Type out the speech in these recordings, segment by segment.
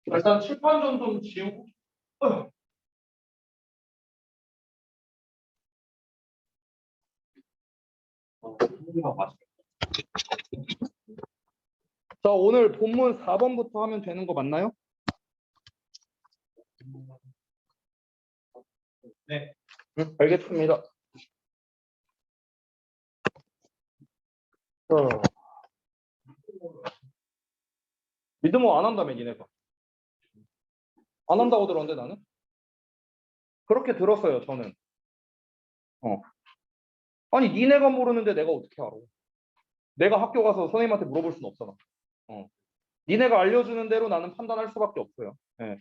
일단 칠판 좀 지우고. 자, 오늘 본문 4번부터 하면 되는 거 맞나요? 네. 알겠습니다. 믿음을 안 한다며, 니네가. 안 한다고 들었는데, 나는? 그렇게 들었어요, 저는. 아니, 니네가 모르는데 내가 어떻게 알아? 내가 학교 가서 선생님한테 물어볼 수는 없잖아. 니네가 알려주는 대로 나는 판단할 수밖에 없어요. 네.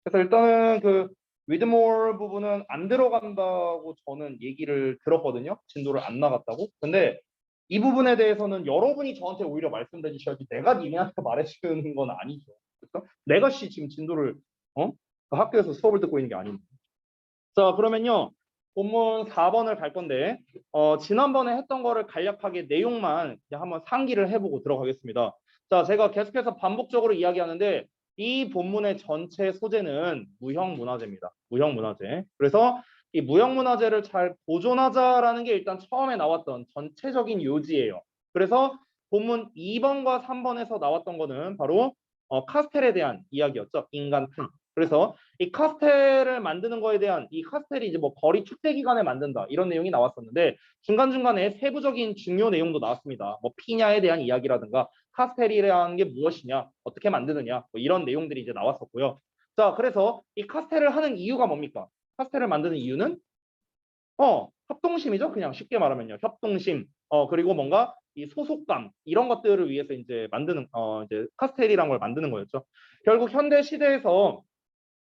그래서 일단은 그 with more 부분은 안 들어간다고 저는 얘기를 들었거든요. 진도를 안 나갔다고. 근데 이 부분에 대해서는 여러분이 저한테 오히려 말씀해 주셔야지 내가 니네한테 말해주는 건 아니죠. 그렇죠? 내가 지금 진도를 그 학교에서 수업을 듣고 있는 게 아닌데. 자, 그러면요. 본문 4번을 갈 건데 지난번에 했던 거를 간략하게 내용만 이제 한번 상기를 해보고 들어가겠습니다. 자, 제가 계속해서 반복적으로 이야기하는데 이 본문의 전체 소재는 무형문화재입니다. 무형문화재. 그래서 이 무형문화재를 잘 보존하자라는 게 일단 처음에 나왔던 전체적인 요지예요. 그래서 본문 2번과 3번에서 나왔던 거는 바로 카스텔에 대한 이야기였죠. 인간품. 그래서 이 카스텔을 만드는 거에 대한 이 카스텔이 이제 뭐 거리 축제 기간에 만든다 이런 내용이 나왔었는데 중간중간에 세부적인 중요 내용도 나왔습니다. 뭐 피냐에 대한 이야기라든가 카스텔이라는 게 무엇이냐 어떻게 만드느냐 뭐 이런 내용들이 이제 나왔었고요. 자, 그래서 이 카스텔을 하는 이유가 뭡니까? 카스텔을 만드는 이유는 협동심이죠. 그냥 쉽게 말하면요. 협동심. 그리고 뭔가 이 소속감 이런 것들을 위해서 이제 만드는 이제 카스텔이란 걸 만드는 거였죠. 결국 현대 시대에서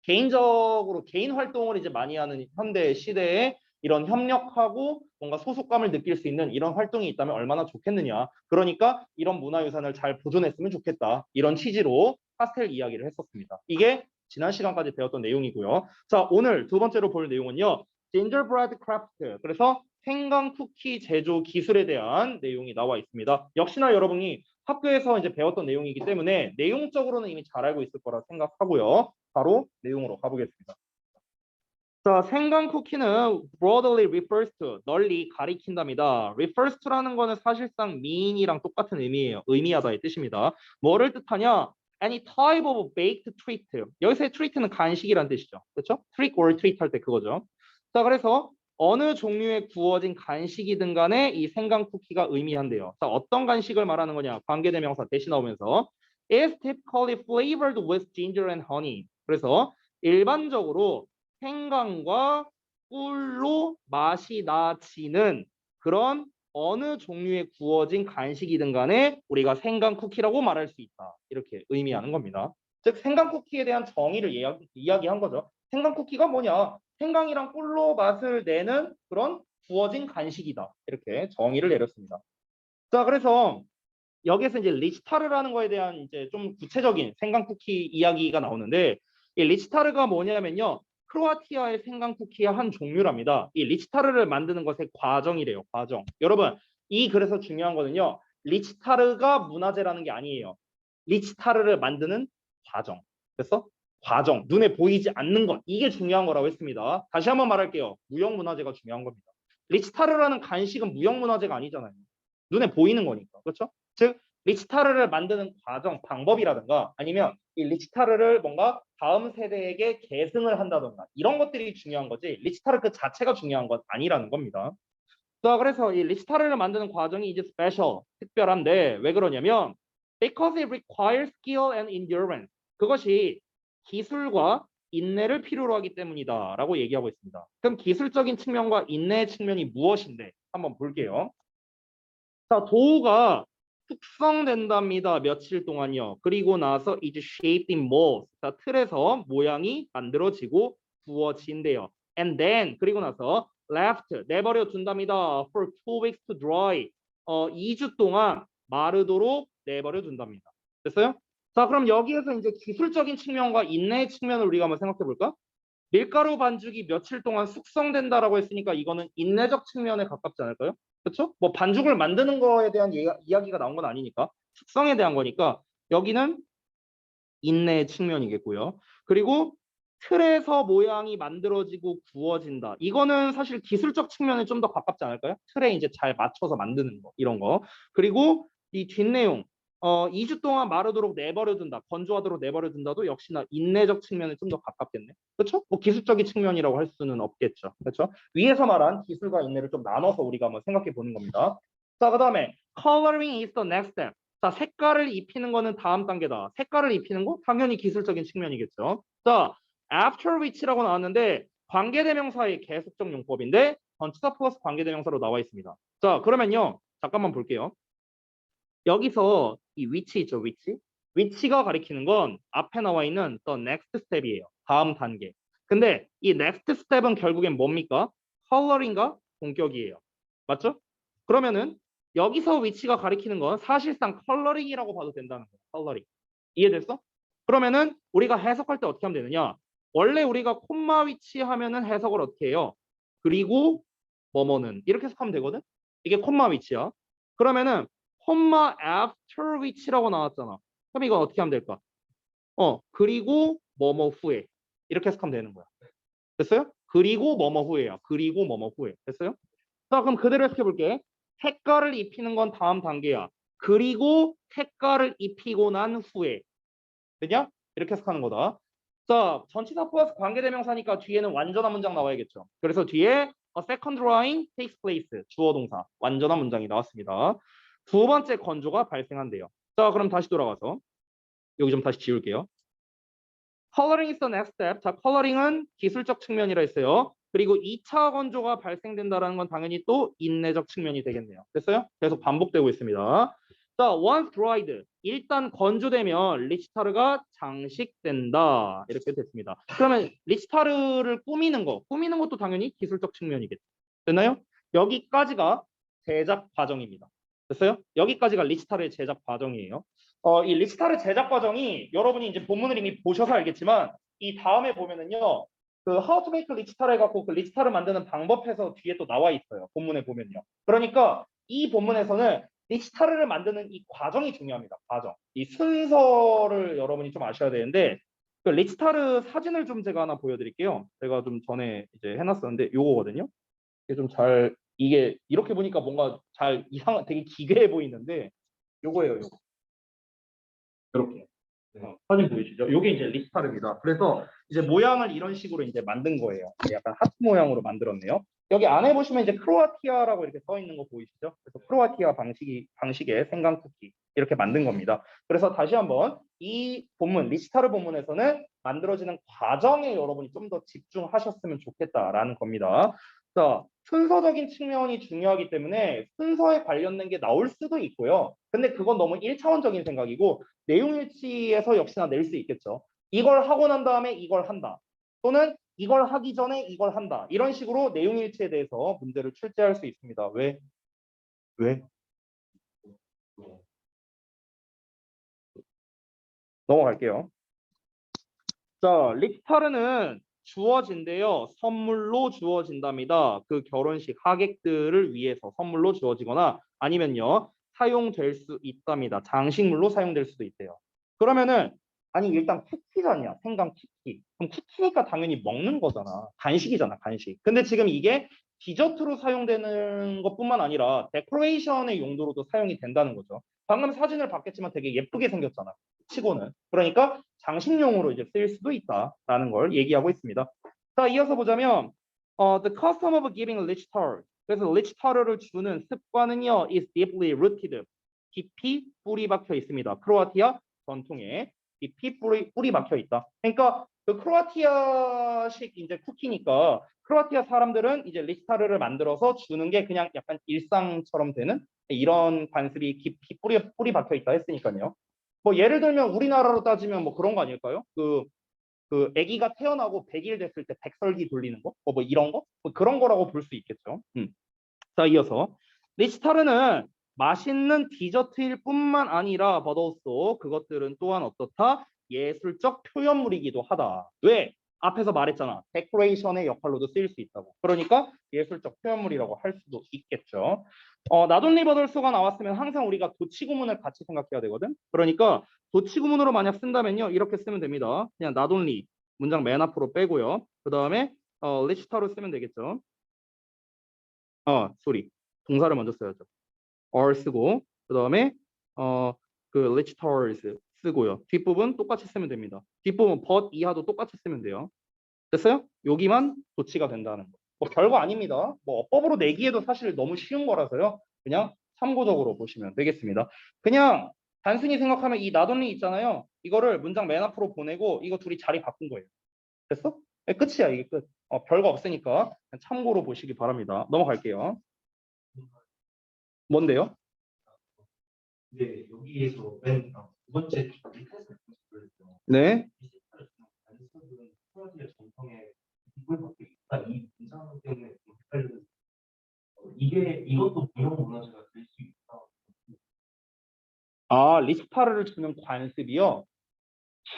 개인적으로 개인 활동을 이제 많이 하는 현대 시대에 이런 협력하고 뭔가 소속감을 느낄 수 있는 이런 활동이 있다면 얼마나 좋겠느냐. 그러니까 이런 문화유산을 잘 보존했으면 좋겠다. 이런 취지로 파스텔 이야기를 했었습니다. 이게 지난 시간까지 배웠던 내용이고요. 자, 오늘 두 번째로 볼 내용은요. gingerbread craft. 그래서 생강 쿠키 제조 기술에 대한 내용이 나와 있습니다. 역시나 여러분이 학교에서 이제 배웠던 내용이기 때문에 내용적으로는 이미 잘 알고 있을 거라 생각하고요. 바로 내용으로 가보겠습니다. 자, 생강 쿠키는 broadly refers to, 널리 가리킨답니다. refers to라는 거는 사실상 mean이랑 똑같은 의미예요. 의미하다의 뜻입니다. 뭐를 뜻하냐? Any type of baked treat. 여기서의 treat는 간식이란 뜻이죠. 그렇죠? trick or treat 할 때 그거죠. 자, 그래서 어느 종류의 구워진 간식이든 간에 이 생강 쿠키가 의미한대요. 자, 어떤 간식을 말하는 거냐? 관계대명사 대신 나오면서 is typically flavored with ginger and honey. 그래서 일반적으로 생강과 꿀로 맛이 나지는 그런 어느 종류의 구워진 간식이든 간에 우리가 생강 쿠키라고 말할 수 있다. 이렇게 의미하는 겁니다. 즉 생강 쿠키에 대한 정의를 이야기한 거죠. 생강 쿠키가 뭐냐? 생강이랑 꿀로 맛을 내는 그런 구워진 간식이다. 이렇게 정의를 내렸습니다. 자, 그래서 여기서 이제 리치타르라는 거에 대한 이제 좀 구체적인 생강 쿠키 이야기가 나오는데 이 리치타르가 뭐냐면요. 크로아티아의 생강 쿠키의 한 종류랍니다. 이 리치타르를 만드는 것의 과정이래요. 과정. 여러분, 이 그래서 중요한 거는요. 리치타르가 문화재라는 게 아니에요. 리치타르를 만드는 과정. 그래서 과정, 눈에 보이지 않는 것. 이게 중요한 거라고 했습니다. 다시 한번 말할게요. 무형문화재가 중요한 겁니다. 리치타르라는 간식은 무형문화재가 아니잖아요. 눈에 보이는 거니까. 그렇죠? 즉 리치타르를 만드는 과정, 방법이라든가 아니면 이 리치타르를 뭔가 다음 세대에게 계승을 한다든가 이런 것들이 중요한 거지 리치타르 그 자체가 중요한 건 아니라는 겁니다. 자, 그래서 이 리치타르를 만드는 과정이 이제 스페셜, 특별한데 왜 그러냐면 because it requires skill and endurance. 그것이 기술과 인내를 필요로 하기 때문이다 라고 얘기하고 있습니다. 그럼 기술적인 측면과 인내의 측면이 무엇인데 한번 볼게요. 자, 도우가 숙성된답니다. 며칠 동안요. 그리고 나서 이제 shaped in mold. 자, 틀에서 모양이 만들어지고 구워진대요. And then 그리고 나서 left 내버려 둔답니다. For 2 weeks to dry. 2주 동안 마르도록 내버려 둔답니다. 됐어요? 자, 그럼 여기에서 이제 기술적인 측면과 인내의 측면을 우리가 한번 생각해 볼까? 밀가루 반죽이 며칠 동안 숙성된다라고 했으니까 이거는 인내적 측면에 가깝지 않을까요? 그렇죠? 뭐 반죽을 만드는 거에 대한 이야기가 나온 건 아니니까 숙성에 대한 거니까 여기는 인내의 측면이겠고요. 그리고 틀에서 모양이 만들어지고 구워진다. 이거는 사실 기술적 측면에 좀 더 가깝지 않을까요? 틀에 이제 잘 맞춰서 만드는 거 이런 거. 그리고 이 뒷내용 2주 동안 마르도록 내버려 둔다. 건조하도록 내버려 둔다도 역시나 인내적 측면에 좀 더 가깝겠네. 그렇죠? 뭐 기술적인 측면이라고 할 수는 없겠죠. 그렇죠? 위에서 말한 기술과 인내를 좀 나눠서 우리가 한번 생각해 보는 겁니다. 자, 그다음에 coloring is the next step. 자, 색깔을 입히는 거는 다음 단계다. 색깔을 입히는 거 당연히 기술적인 측면이겠죠. 자, after which라고 나왔는데 관계대명사의 계속적 용법인데 전치사 플러스 관계대명사로 나와 있습니다. 자, 그러면요. 잠깐만 볼게요. 여기서 이 which 있죠, which? which가 가리키는 건 앞에 나와 있는 the next step이에요. 다음 단계. 근데 이 next step은 결국엔 뭡니까? coloring과 동격이에요. 맞죠? 그러면은 여기서 위치가 가리키는 건 사실상 컬러링이라고 봐도 된다는 거예요. 컬러링. 이해됐어? 그러면은 우리가 해석할 때 어떻게 하면 되느냐? 원래 우리가 콤마 위치하면은 해석을 어떻게 해요? 그리고 뭐뭐는 이렇게 해석하면 되거든? 이게 콤마 위치야. 그러면은 콤마 after which라고 나왔잖아. 그럼 이건 어떻게 하면 될까? 그리고 뭐뭐 후에 이렇게 해석하면 되는 거야. 됐어요? 그리고 뭐뭐 후에야. 그리고 뭐뭐 후에. 됐어요? 자, 그럼 그대로 해석해 볼게. 색깔을 입히는 건 다음 단계야. 그리고 색깔을 입히고 난 후에. 되냐? 이렇게 해석하는 거다. 자, 전치사 플러스 관계대명사니까 뒤에는 완전한 문장 나와야겠죠. 그래서 뒤에 a second line takes place. 주어 동사. 완전한 문장이 나왔습니다. 두 번째 건조가 발생한대요. 자, 그럼 다시 돌아가서 여기 좀 다시 지울게요. Coloring is the next step. 자, 컬러링은 기술적 측면이라 했어요. 그리고 2차 건조가 발생된다는 건 당연히 또 인내적 측면이 되겠네요. 됐어요? 계속 반복되고 있습니다. 자, once dried. 일단 건조되면 리치타르가 장식된다. 이렇게 됐습니다. 그러면 리치타르를 꾸미는 것도 당연히 기술적 측면이겠죠. 됐나요? 여기까지가 제작 과정입니다. 됐어요? 여기까지가 리치타르의 제작 과정이에요. 이 리치타르 제작 과정이 여러분이 이제 본문을 이미 보셔서 알겠지만 이 다음에 보면은요. 그 How to make 리치타르 해갖고 그 리치타르 만드는 방법에서 뒤에 또 나와 있어요. 본문에 보면요. 그러니까 이 본문에서는 리치타르를 만드는 이 과정이 중요합니다. 과정. 이 순서를 여러분이 좀 아셔야 되는데 그 리치타르 사진을 좀 제가 하나 보여드릴게요. 제가 좀 전에 이제 해놨었는데 요거거든요. 이게 좀 잘 이게 이렇게 보니까 뭔가 잘 이상 되게 기괴해 보이는데 요거예요. 요거. 이렇게 사진 보이시죠? 이게 이제 리스타르입니다. 그래서 이제 모양을 이런 식으로 이제 만든 거예요. 약간 하트 모양으로 만들었네요. 여기 안에 보시면 이제 크로아티아라고 이렇게 써 있는 거 보이시죠? 그래서 크로아티아 방식의 생강 쿠키 이렇게 만든 겁니다. 그래서 다시 한번 이 본문 리스타르 본문에서는 만들어지는 과정에 여러분이 좀 더 집중하셨으면 좋겠다라는 겁니다. 자, 순서적인 측면이 중요하기 때문에 순서에 관련된 게 나올 수도 있고요. 근데 그건 너무 1차원적인 생각이고 내용일치에서 역시나 낼 수 있겠죠. 이걸 하고 난 다음에 이걸 한다. 또는 이걸 하기 전에 이걸 한다. 이런 식으로 내용일치에 대해서 문제를 출제할 수 있습니다. 왜? 왜? 넘어갈게요. 자, 리타르는 주어진대요. 선물로 주어진답니다. 그 결혼식 하객들을 위해서 선물로 주어지거나 아니면요. 사용될 수 있답니다. 장식물로 사용될 수도 있대요. 그러면은 아니 일단 쿠키잖냐. 생강 쿠키. 그럼 쿠키니까 당연히 먹는 거잖아. 간식이잖아. 간식. 근데 지금 이게 디저트로 사용되는 것뿐만 아니라 데코레이션의 용도로도 사용이 된다는 거죠. 방금 사진을 봤겠지만 되게 예쁘게 생겼잖아. 치고는. 그러니까 장식용으로 이제 쓰일 수도 있다라는 걸 얘기하고 있습니다. 자, 이어서 보자면 the custom of giving rich tar. 그래서 rich tar를 주는 습관은요 is deeply rooted. 깊이 뿌리 박혀 있습니다. 크로아티아 전통에 깊이 뿌리 박혀 있다. 그러니까 그 크로아티아식 이제 쿠키니까 크로아티아 사람들은 이제 리스타르를 만들어서 주는 게 그냥 약간 일상처럼 되는 이런 관습이 깊이 뿌리 박혀 있다 했으니까요. 뭐 예를 들면 우리나라로 따지면 뭐 그런 거 아닐까요? 그 아기가 태어나고 100일 됐을 때 백설기 돌리는 거? 뭐 이런 거? 뭐 그런 거라고 볼 수 있겠죠. 자, 이어서 리스타르는 맛있는 디저트일 뿐만 아니라 버더우소 그것들은 또한 어떻다? 예술적 표현물이기도 하다. 왜? 앞에서 말했잖아. 데코레이션의 역할로도 쓰일 수 있다고. 그러니까 예술적 표현물이라고 할 수도 있겠죠. not only but also가 나왔으면 항상 우리가 도치구문을 같이 생각해야 되거든. 그러니까 도치구문으로 만약 쓴다면요. 이렇게 쓰면 됩니다. 그냥 not only 문장 맨 앞으로 빼고요. 그 다음에 리치타로 쓰면 되겠죠. sorry. 동사를 먼저 써야죠. are 쓰고 그 다음에 그 리치타르스 쓰고요. 뒷부분 똑같이 쓰면 됩니다. 뒷부분 but 이하도 똑같이 쓰면 돼요. 됐어요? 여기만 도치가 된다는 거. 뭐 별거 아닙니다. 뭐 어법으로 내기에도 사실 너무 쉬운 거라서요. 그냥 참고적으로 보시면 되겠습니다. 그냥 단순히 생각하면 이 나돈리 있잖아요. 이거를 문장 맨 앞으로 보내고 이거 둘이 자리 바꾼 거예요. 됐어? 네, 끝이야 이게 끝. 별거 없으니까 참고로 보시기 바랍니다. 넘어갈게요. 뭔데요? 네, 여기에서 맨 두 번째 밑에서 보여줬죠. 네. 프로지의 전통의 기본밖에 있다. 이 문장 때문에 좀 헷갈리는. 이것도 무형 문화재가 될 수 있다. 리스파르를 주는 관습이요.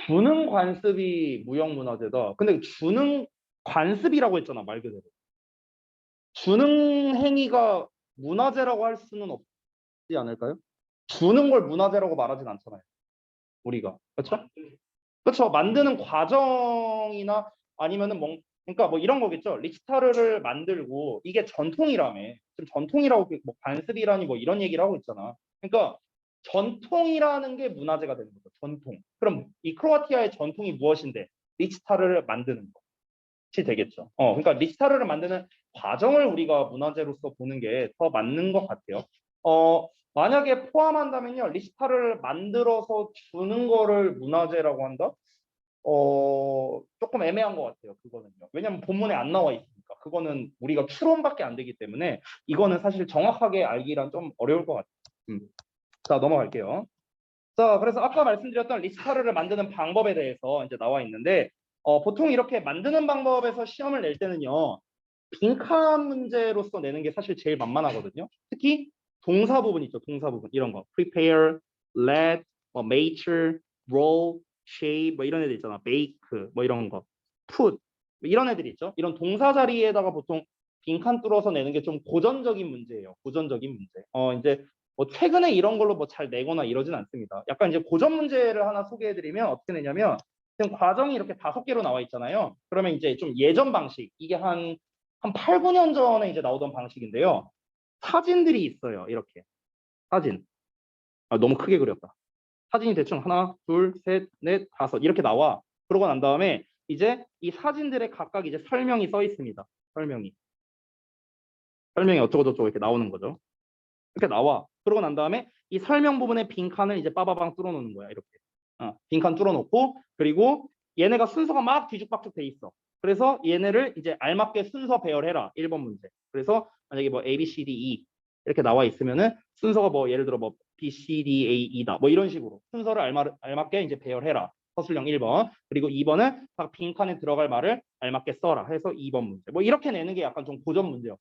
주는 관습이 무형문화재다. 근데 주는 관습이라고 했잖아, 말 그대로. 주는 행위가 문화재라고 할 수는 없지 않을까요? 주는 걸 문화재라고 말하진 않잖아요. 우리가. 그렇죠? 그렇죠. 만드는 과정이나 아니면은 그러니까 뭐 이런 거겠죠. 리치타르를 만들고 이게 전통이라며. 지금 전통이라고 뭐 관습이라니 뭐 이런 얘기를 하고 있잖아. 그러니까 전통이라는 게 문화재가 되는 거죠. 전통. 그럼 이 크로아티아의 전통이 무엇인데? 리치타르를 만드는 것이 되겠죠. 그러니까 리치타르를 만드는 과정을 우리가 문화재로서 보는 게 더 맞는 것 같아요. 만약에 포함한다면요. 리치타르를 만들어서 주는 거를 문화재라고 한다? 조금 애매한 것 같아요. 그거는요. 왜냐면 본문에 안 나와 있으니까. 그거는 우리가 추론밖에 안 되기 때문에 이거는 사실 정확하게 알기란 좀 어려울 것 같아요. 자, 넘어갈게요. 자, 그래서 아까 말씀드렸던 리스타르를 만드는 방법에 대해서 이제 나와 있는데 보통 이렇게 만드는 방법에서 시험을 낼 때는요. 빈칸 문제로서 내는 게 사실 제일 만만하거든요. 특히 동사 부분 있죠. 동사 부분 이런 거. prepare, let, 뭐 mature, roll, shape 뭐 이런 애들 있잖아. bake 뭐 이런 거. put 뭐 이런 애들 있죠. 이런 동사 자리에다가 보통 빈칸 뚫어서 내는 게 좀 고전적인 문제예요. 고전적인 문제. 이제 뭐 최근에 이런 걸로 뭐 잘 내거나 이러진 않습니다. 약간 이제 고전 문제를 하나 소개해드리면 어떻게 내냐면 지금 과정이 이렇게 5개로 나와 있잖아요. 그러면 이제 좀 예전 방식 이게 한 8, 9년 전에 이제 나오던 방식인데요. 사진들이 있어요. 이렇게 사진. 너무 크게 그렸다. 사진이 대충 하나, 둘, 셋, 넷, 다섯 이렇게 나와. 그러고 난 다음에 이제 이 사진들의 각각 이제 설명이 써 있습니다. 설명이 어쩌고 저쩌고 이렇게 나오는 거죠. 이렇게 나와. 그러고 난 다음에 이 설명 부분에 빈칸을 이제 빠바방 뚫어 놓는 거야. 이렇게. 빈칸 뚫어 놓고 그리고 얘네가 순서가 막 뒤죽박죽 돼 있어. 그래서 얘네를 이제 알맞게 순서 배열해라. 1번 문제. 그래서 만약에 뭐 A, B, C, D, E 이렇게 나와 있으면은 순서가 뭐 예를 들어 뭐 B, C, D, A, E다. 뭐 이런 식으로 순서를 알맞게 이제 배열해라. 서술형 1번. 그리고 2번은 각 빈칸에 들어갈 말을 알맞게 써라. 해서 2번 문제. 뭐 이렇게 내는 게 약간 좀 고전 문제요.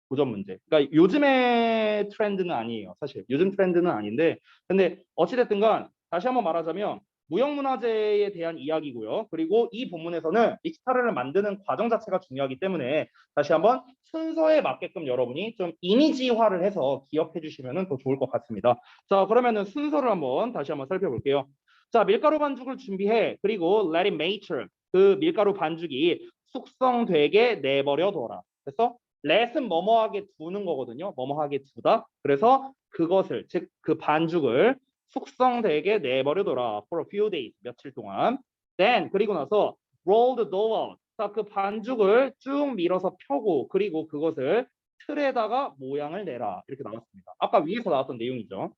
고전 문제. 그러니까 요즘의 트렌드는 아니에요. 사실 요즘 트렌드는 아닌데 근데 어찌됐든 간 다시 한번 말하자면 무형문화재에 대한 이야기고요. 그리고 이 본문에서는 리치타르를 만드는 과정 자체가 중요하기 때문에 다시 한번 순서에 맞게끔 여러분이 좀 이미지화를 해서 기억해 주시면 더 좋을 것 같습니다. 자, 그러면은 순서를 한번 다시 한번 살펴볼게요. 자, 밀가루 반죽을 준비해. 그리고 let it mature. 그 밀가루 반죽이 숙성되게 내버려 둬라. 그래서 let은 뭐뭐하게 두는 거거든요. 뭐뭐하게 두다. 그래서 그것을 즉 그 반죽을 숙성되게 내버려둬라. for a few days. 며칠 동안. then 그리고 나서 roll the dough out. 자, 그 반죽을 쭉 밀어서 펴고 그리고 그것을 틀에다가 모양을 내라. 이렇게 나왔습니다. 아까 위에서 나왔던 내용이죠.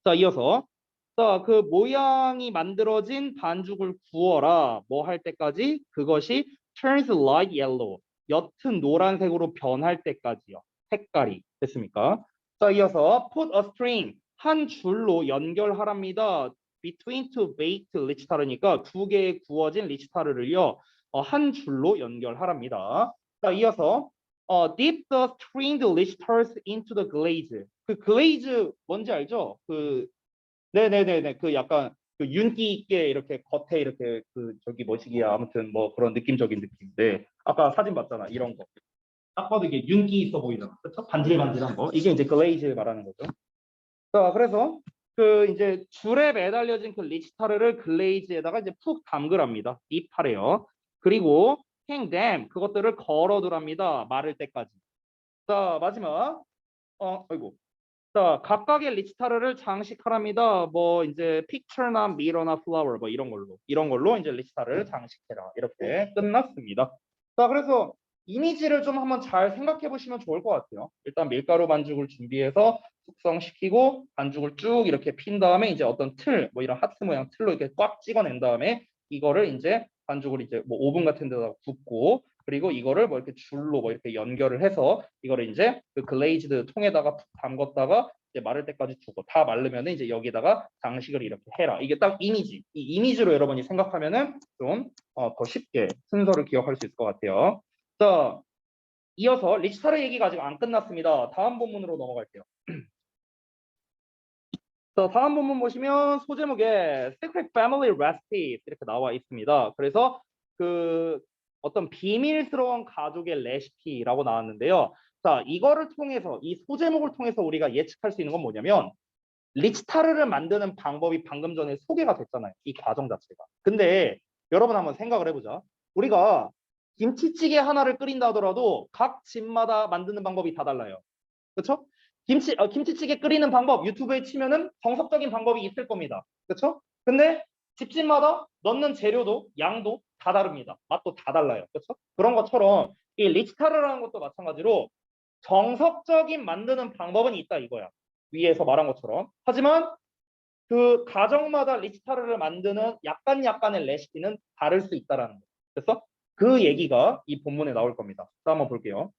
자, 이어서 자, 그 모양이 만들어진 반죽을 구워라. 뭐 할 때까지? 그것이 turns light yellow. 옅은 노란색으로 변할 때까지요. 색깔이 됐습니까? 자, 이어서 put a string. 한 줄로 연결하랍니다. between two baked 리치타르니까 두 개의 구워진 리치타르를요. 한 줄로 연결하랍니다. 자, 이어서 dip the stringed lichitars into the glaze. 그 glaze 뭔지 알죠? 네네네네. 그 약간 그 윤기 있게 이렇게 겉에 이렇게 그 저기 뭐시기야 아무튼 뭐 그런 느낌적인 느낌인데 아까 사진 봤잖아 이런 거. 딱 봐도 이게 윤기 있어 보이잖아. 그렇죠? 반질반질한 거. 이게 이제 글레이즈 말하는 거죠. 자, 그래서 그 이제 줄에 매달려진 그 리치타르를 글레이즈에다가 이제 푹 담그랍니다. 딥하래요. 그리고 행댐 그것들을 걸어두랍니다. 마를 때까지. 자, 마지막. 아이고. 자, 각각의 리치타르를 장식하랍니다. 뭐 이제 픽처나 미러나 플라워 뭐 이런 걸로 이제 리치타르를 장식해라. 이렇게 끝났습니다. 자, 그래서 이미지를 좀 한번 잘 생각해 보시면 좋을 것 같아요. 일단 밀가루 반죽을 준비해서 숙성시키고 반죽을 쭉 이렇게 핀 다음에 이제 어떤 틀, 뭐 이런 하트 모양 틀로 이렇게 꽉 찍어낸 다음에 이거를 이제 반죽을 이제 뭐 오븐 같은 데다 굽고 그리고 이거를 뭐 이렇게 줄로 뭐 이렇게 연결을 해서 이거를 이제 그 글레이즈드 통에다가 푹 담궜다가 이제 마를 때까지 두고 다 마르면은 이제 여기다가 장식을 이렇게 해라. 이게 딱 이미지. 이 이미지로 여러분이 생각하면은 좀 더 쉽게 순서를 기억할 수 있을 것 같아요. 자, 이어서 리치타르 얘기가 아직 안 끝났습니다. 다음 본문으로 넘어갈게요. 자, 다음 본문 보시면 소제목에 Secret Family Recipes 이렇게 나와 있습니다. 그래서 그 어떤 비밀스러운 가족의 레시피라고 나왔는데요. 자, 이거를 통해서 이 소제목을 통해서 우리가 예측할 수 있는 건 뭐냐면 리치타르를 만드는 방법이 방금 전에 소개가 됐잖아요. 이 과정 자체가. 근데 여러분 한번 생각을 해보자. 우리가 김치찌개 하나를 끓인다 하더라도 각 집마다 만드는 방법이 다 달라요. 그렇죠? 김치찌개 끓이는 방법 유튜브에 치면은 정석적인 방법이 있을 겁니다. 그렇죠? 근데 집집마다 넣는 재료도 양도 다 다릅니다. 맛도 다 달라요. 그렇죠? 그런 것처럼 이 리치타르라는 것도 마찬가지로 정석적인 만드는 방법은 있다 이거야. 위에서 말한 것처럼. 하지만 그 가정마다 리치타르를 만드는 약간의 레시피는 다를 수 있다라는 거예요. 그래서 그 얘기가 이 본문에 나올 겁니다. 자, 한번 볼게요.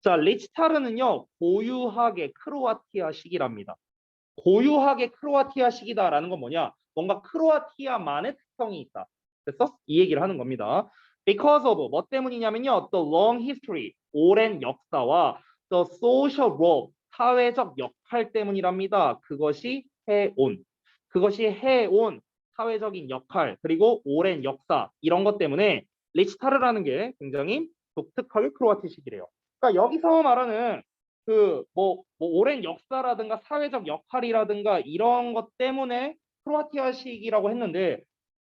자, 리치타르는요, 고유하게 크로아티아식이랍니다. 고유하게 크로아티아식이다라는 건 뭐냐? 뭔가 크로아티아만의 특성이 있다. 그래서 이 얘기를 하는 겁니다. Because of 뭐 때문이냐면요, the long history 오랜 역사와 the social role 사회적 역할 때문이랍니다. 그것이 해온 사회적인 역할 그리고 오랜 역사 이런 것 때문에 리치타르라는 게 굉장히 독특하게 크로아티식이래요. 그러니까 여기서 말하는 그 오랜 역사라든가 사회적 역할이라든가 이런 것 때문에 크로아티아식이라고 했는데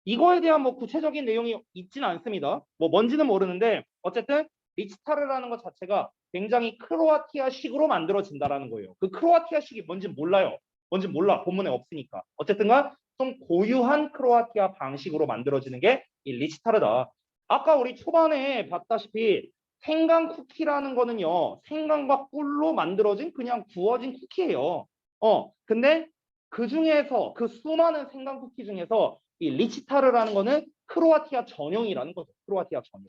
이거에 대한 뭐 구체적인 내용이 있지는 않습니다. 뭐 뭔지는 모르는데 어쨌든 리치타르라는 것 자체가 굉장히 크로아티아식으로 만들어진다라는 거예요. 그 크로아티아식이 뭔지 몰라요. 뭔지 몰라. 본문에 없으니까. 어쨌든가 좀 고유한 크로아티아 방식으로 만들어지는 게 이 리치타르다. 아까 우리 초반에 봤다시피 생강 쿠키라는 거는요. 생강과 꿀로 만들어진 그냥 구워진 쿠키예요. 근데 그 중에서 그 수많은 생강 쿠키 중에서 이 리치타르라는 거는 크로아티아 전용이라는 거죠. 크로아티아 전용.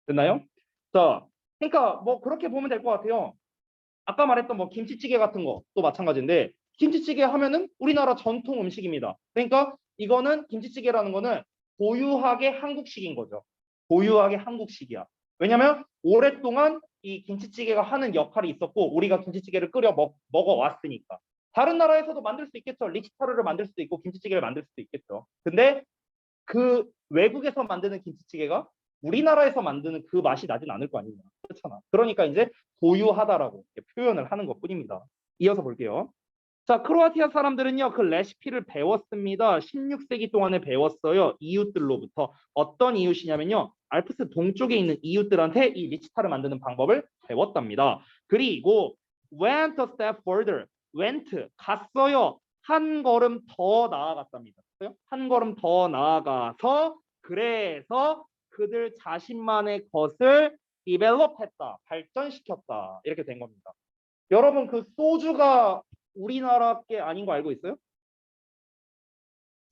됐나요? 자, 그러니까 뭐 그렇게 보면 될 것 같아요. 아까 말했던 뭐 김치찌개 같은 것도 마찬가지인데 김치찌개 하면은 우리나라 전통 음식입니다. 그러니까 이거는 김치찌개라는 거는 고유하게 한국식인 거죠. 고유하게 한국식이야. 왜냐면 오랫동안 이 김치찌개가 하는 역할이 있었고 우리가 김치찌개를 끓여 먹어왔으니까. 다른 나라에서도 만들 수 있겠죠. 리치타르를 만들 수도 있고 김치찌개를 만들 수도 있겠죠. 근데 그 외국에서 만드는 김치찌개가 우리나라에서 만드는 그 맛이 나진 않을 거 아니냐. 그렇잖아. 그러니까 이제 고유하다라고 표현을 하는 것뿐입니다. 이어서 볼게요. 자, 크로아티아 사람들은요, 그 레시피를 배웠습니다. 16세기 동안에 배웠어요. 이웃들로부터. 어떤 이웃이냐면요, 알프스 동쪽에 있는 이웃들한테 이 리치타를 만드는 방법을 배웠답니다. 그리고 went a step further, went, 갔어요. 한 걸음 더 나아갔답니다. 한 걸음 더 나아가서 그래서 그들 자신만의 것을 디벨롭했다, 발전시켰다 이렇게 된 겁니다. 여러분 그 소주가 우리나라 게 아닌 거 알고 있어요?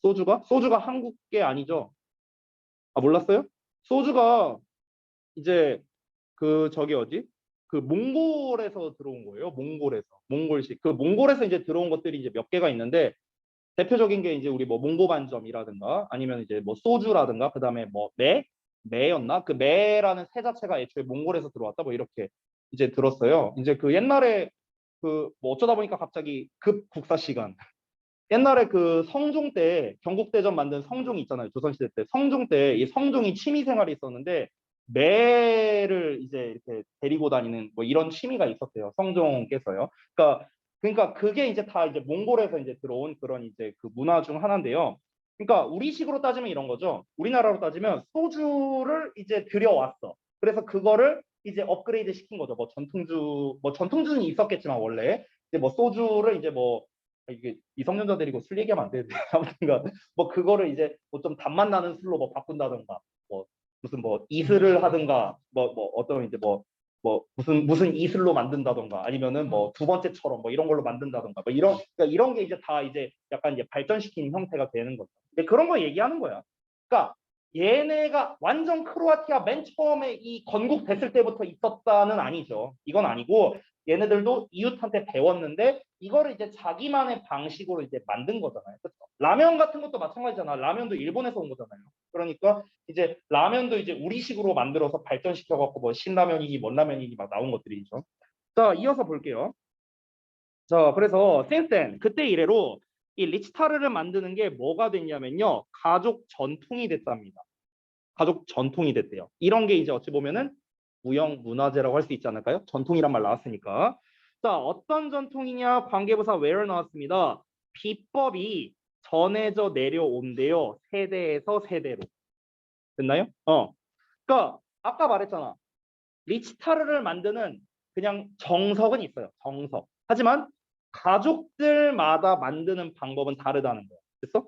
소주가 한국 게 아니죠? 아 몰랐어요? 소주가 이제 그 저기 어디? 그 몽골에서 들어온 거예요. 몽골식. 그 몽골에서 이제 들어온 것들이 이제 몇 개가 있는데 대표적인 게 이제 우리 뭐 몽고반점이라든가 아니면 이제 뭐 소주라든가 그다음에 뭐 매였나? 그 매라는 새 자체가 애초에 몽골에서 들어왔다 뭐 이렇게 이제 들었어요. 이제 그 옛날에 그 뭐 어쩌다 보니까 갑자기 급 국사 시간 옛날에 그 성종 때 경국대전 만든 성종이 있잖아요. 조선시대 때 성종 때 이 성종이 취미 생활이 있었는데 매를 이제 이렇게 데리고 다니는 뭐 이런 취미가 있었대요. 성종께서요. 그러니까 그게 이제 다 이제 몽골에서 이제 들어온 그런 이제 그 문화 중 하나인데요. 그러니까 우리식으로 따지면 이런 거죠. 우리나라로 따지면 소주를 이제 들여왔어. 그래서 그거를 이제 업그레이드 시킨 거죠. 뭐 전통주는 있었겠지만 원래 이제 뭐 소주를 이제 뭐 이게 미성년자 데리고 술 얘기하면 안 되는데 아무튼가 뭐 그거를 이제 뭐 좀 단맛 나는 술로 뭐 바꾼다든가 뭐 무슨 뭐 이슬을 하든가 뭐 어떤 이제 뭐 무슨 이슬로 만든다던가 아니면은 뭐 두 번째처럼 뭐 이런 걸로 만든다던가 뭐 이런 그러니까 이런 게 이제 다 이제 약간 이제 발전시킨 형태가 되는 거죠. 근데 그런 거 얘기하는 거야. 그러니까 얘네가 완전 크로아티아 맨 처음에 이 건국됐을 때부터 있었다는 아니죠. 이건 아니고 얘네들도 이웃한테 배웠는데 이거를 이제 자기만의 방식으로 이제 만든 거잖아요. 그렇죠? 라면 같은 것도 마찬가지잖아. 라면도 일본에서 온 거잖아요. 그러니까 이제 라면도 이제 우리식으로 만들어서 발전시켜 갖고 뭐 신라면이니 뭔 라면이니 막 나온 것들이죠. 자, 이어서 볼게요. 자, 그래서 since then 그때 이래로 이 리치타르를 만드는 게 뭐가 됐냐면요. 가족 전통이 됐답니다. 가족 전통이 됐대요. 이런 게 이제 어찌 보면은 무형 문화재라고 할 수 있지 않을까요? 전통이란 말 나왔으니까. 자, 어떤 전통이냐? 관계부사 where 나왔습니다. 비법이 전해져 내려온대요. 세대에서 세대로. 됐나요? 그러니까 아까 말했잖아. 리치타르를 만드는 그냥 정석은 있어요. 정석. 하지만 가족들마다 만드는 방법은 다르다는 거야. 됐어?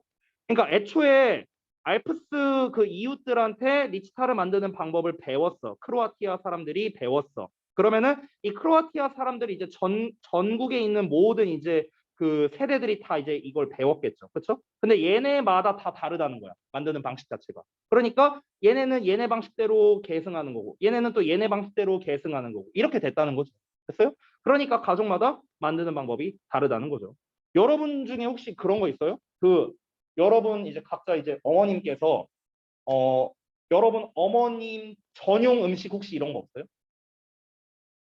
그러니까 애초에 알프스 그 이웃들한테 리치타르 만드는 방법을 배웠어. 크로아티아 사람들이 배웠어. 그러면은 이 크로아티아 사람들이 이제 전국에 있는 모든 이제 그 세대들이 다 이제 이걸 배웠겠죠. 그렇죠? 근데 얘네마다 다 다르다는 거야. 만드는 방식 자체가. 그러니까 얘네는 얘네 방식대로 계승하는 거고 얘네는 또 얘네 방식대로 계승하는 거고 이렇게 됐다는 거죠. 됐어요? 그러니까 가족마다 만드는 방법이 다르다는 거죠. 여러분 중에 혹시 그런 거 있어요? 여러분 이제 각자 이제 어머님께서 어 여러분 어머님 전용 음식 혹시 이런 거 없어요?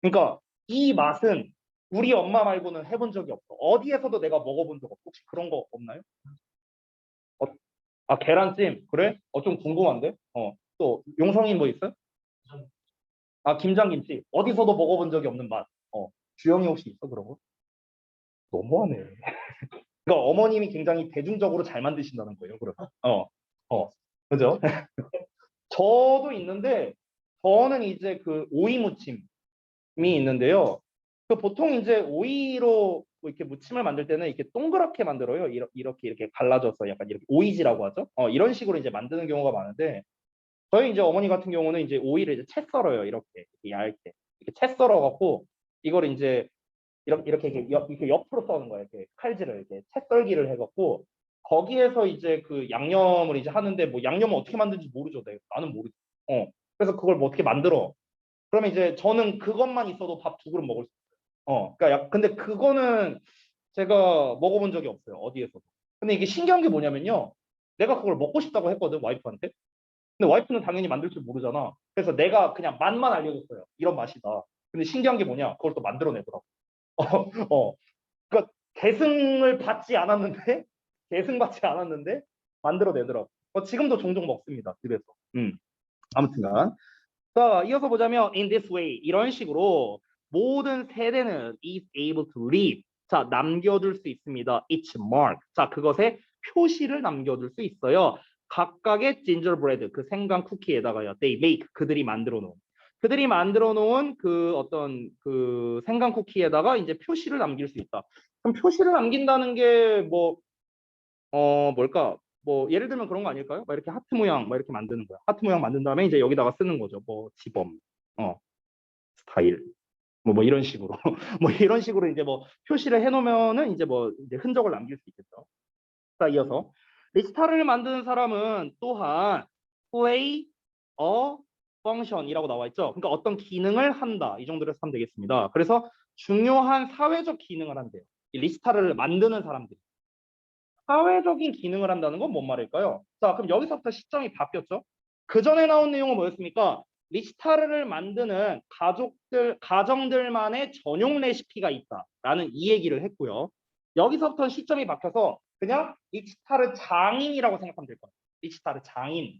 그러니까 이 맛은 우리 엄마 말고는 해본 적이 없어. 어디에서도 내가 먹어본 적 없어. 혹시 그런 거 없나요? 어, 아 계란찜 그래? 좀 궁금한데. 또 용성이 뭐 있어요? 아 김장김치 어디서도 먹어본 적이 없는 맛. 주영이 혹시 있어 그런 거? 너무하네. 그러니까 어머님이 굉장히 대중적으로 잘 만드신다는 거예요. 그러면. 그죠? 저도 있는데 저는 이제 그 오이 무침이 있는데요. 그 보통 이제 오이로 뭐 이렇게 무침을 만들 때는 이렇게 동그랗게 만들어요. 이렇게 갈라져서 약간 이렇게 오이지라고 하죠. 이런 식으로 이제 만드는 경우가 많은데 저희 이제 어머니 같은 경우는 이제 오이를 이제 채 썰어요. 이렇게 얇게 이렇게 채 썰어 갖고 이걸 이제 이렇게 옆으로 써는 거예요. 이렇게 칼질을 이렇게 채 썰기를 해갖고 거기에서 이제 그 양념을 이제 하는데 뭐 양념을 어떻게 만드는지 모르죠. 나는 모르죠. 그래서 그걸 뭐 어떻게 만들어. 그러면 이제 저는 그것만 있어도 밥 두 그릇 먹을 수 있어요. 그러니까 근데 그거는 제가 먹어본 적이 없어요. 어디에서도. 근데 이게 신기한 게 뭐냐면요. 내가 그걸 먹고 싶다고 했거든 와이프한테. 근데 와이프는 당연히 만들 줄 모르잖아. 그래서 내가 그냥 맛만 알려줬어요. 이런 맛이다. 근데 신기한 게 뭐냐? 그걸 또 만들어내더라고. 어. 그러니까 계승을 받지 않았는데 계승받지 않았는데 만들어내더라고. 지금도 종종 먹습니다. 집에서. 아무튼간. 자, 이어서 보자면 in this way 이런 식으로 모든 세대는 is able to leave. 자, 남겨둘 수 있습니다. its mark. 자, 그것에 표시를 남겨둘 수 있어요. 각각의 gingerbread 그 생강 쿠키에다가요. they make 그들이 만들어 놓은 그 어떤 그 생강 쿠키에다가 이제 표시를 남길 수 있다. 그럼 표시를 남긴다는 게 뭘까? 뭐 예를 들면 그런 거 아닐까요? 막 이렇게 하트 모양 막 이렇게 만드는 거야. 하트 모양 만든 다음에 이제 여기다가 쓰는 거죠. 뭐 지범, 스타일, 뭐 이런 식으로 뭐 이런 식으로 이제 뭐 표시를 해놓으면은 이제 뭐 이제 흔적을 남길 수 있겠죠. 자, 이어서 리스타를 만드는 사람은 또한 play a function이라고 나와 있죠. 그러니까 어떤 기능을 한다. 이 정도로 해서 하면 되겠습니다. 그래서 중요한 사회적 기능을 한대요. 이 리스타를 만드는 사람들이. 사회적인 기능을 한다는 건 뭔 말일까요? 자, 그럼 여기서부터 시점이 바뀌었죠. 그 전에 나온 내용은 뭐였습니까? 리스타르를 만드는 가정들만의 전용 레시피가 있다라는 이 얘기를 했고요. 여기서부터 시점이 바뀌어서 그냥 리치타르 장인이라고 생각하면 될 거예요. 리치타르 장인.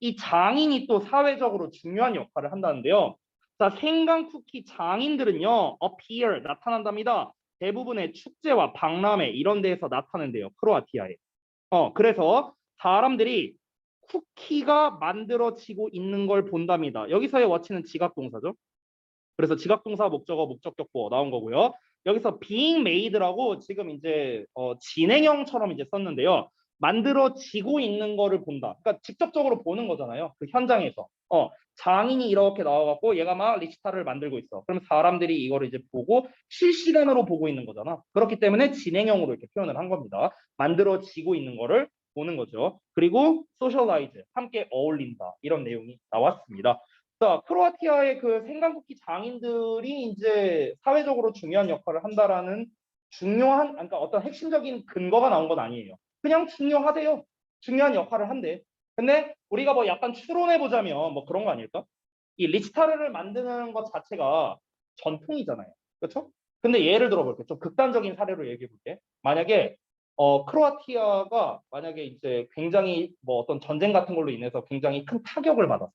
이 장인이 또 사회적으로 중요한 역할을 한다는데요. 자, 생강 쿠키 장인들은요, appear 나타난답니다. 대부분의 축제와 박람회 이런 데에서 나타낸대요. 크로아티아에. 그래서 사람들이 쿠키가 만들어지고 있는 걸 본답니다. 여기서의 what는 지각동사죠. 그래서 지각동사 목적어 목적격보 나온 거고요. 여기서 being made라고 지금 이제 진행형처럼 이제 썼는데요. 만들어지고 있는 거를 본다. 그러니까 직접적으로 보는 거잖아요. 그 현장에서. 장인이 이렇게 나와갖고 얘가 막 리치타를 만들고 있어. 그럼 사람들이 이거를 이제 보고 실시간으로 보고 있는 거잖아. 그렇기 때문에 진행형으로 이렇게 표현을 한 겁니다. 만들어지고 있는 거를 보는 거죠. 그리고 socialize, 함께 어울린다. 이런 내용이 나왔습니다. 자, 크로아티아의 그 생강쿠키 장인들이 이제 사회적으로 중요한 역할을 한다라는 중요한, 그러니까 어떤 핵심적인 근거가 나온 건 아니에요. 그냥 중요하대요. 중요한 역할을 한대. 근데 우리가 뭐 약간 추론해 보자면 뭐 그런 거 아닐까? 이 리치타르를 만드는 것 자체가 전통이잖아요. 그렇죠? 근데 예를 들어볼게. 좀 극단적인 사례로 얘기해 볼게. 만약에 크로아티아가 만약에 이제 굉장히 뭐 어떤 전쟁 같은 걸로 인해서 굉장히 큰 타격을 받았어.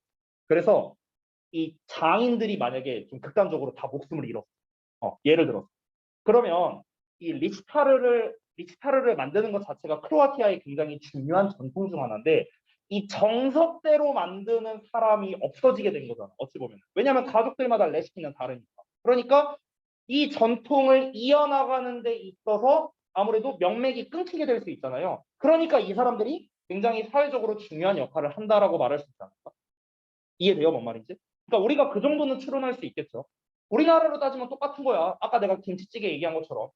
그래서 이 장인들이 만약에 좀 극단적으로 다 목숨을 잃었어. 예를 들어. 그러면 이 리치타르를 만드는 것 자체가 크로아티아의 굉장히 중요한 전통 중 하나인데 이 정석대로 만드는 사람이 없어지게 된 거잖아. 어찌 보면. 왜냐하면 가족들마다 레시피는 다르니까. 그러니까 이 전통을 이어나가는 데 있어서 아무래도 명맥이 끊기게 될 수 있잖아요. 그러니까 이 사람들이 굉장히 사회적으로 중요한 역할을 한다라고 말할 수 있지 않을까? 이해돼요, 뭔 말인지? 그러니까 우리가 그 정도는 추론할 수 있겠죠. 우리나라로 따지면 똑같은 거야. 아까 내가 김치찌개 얘기한 것처럼.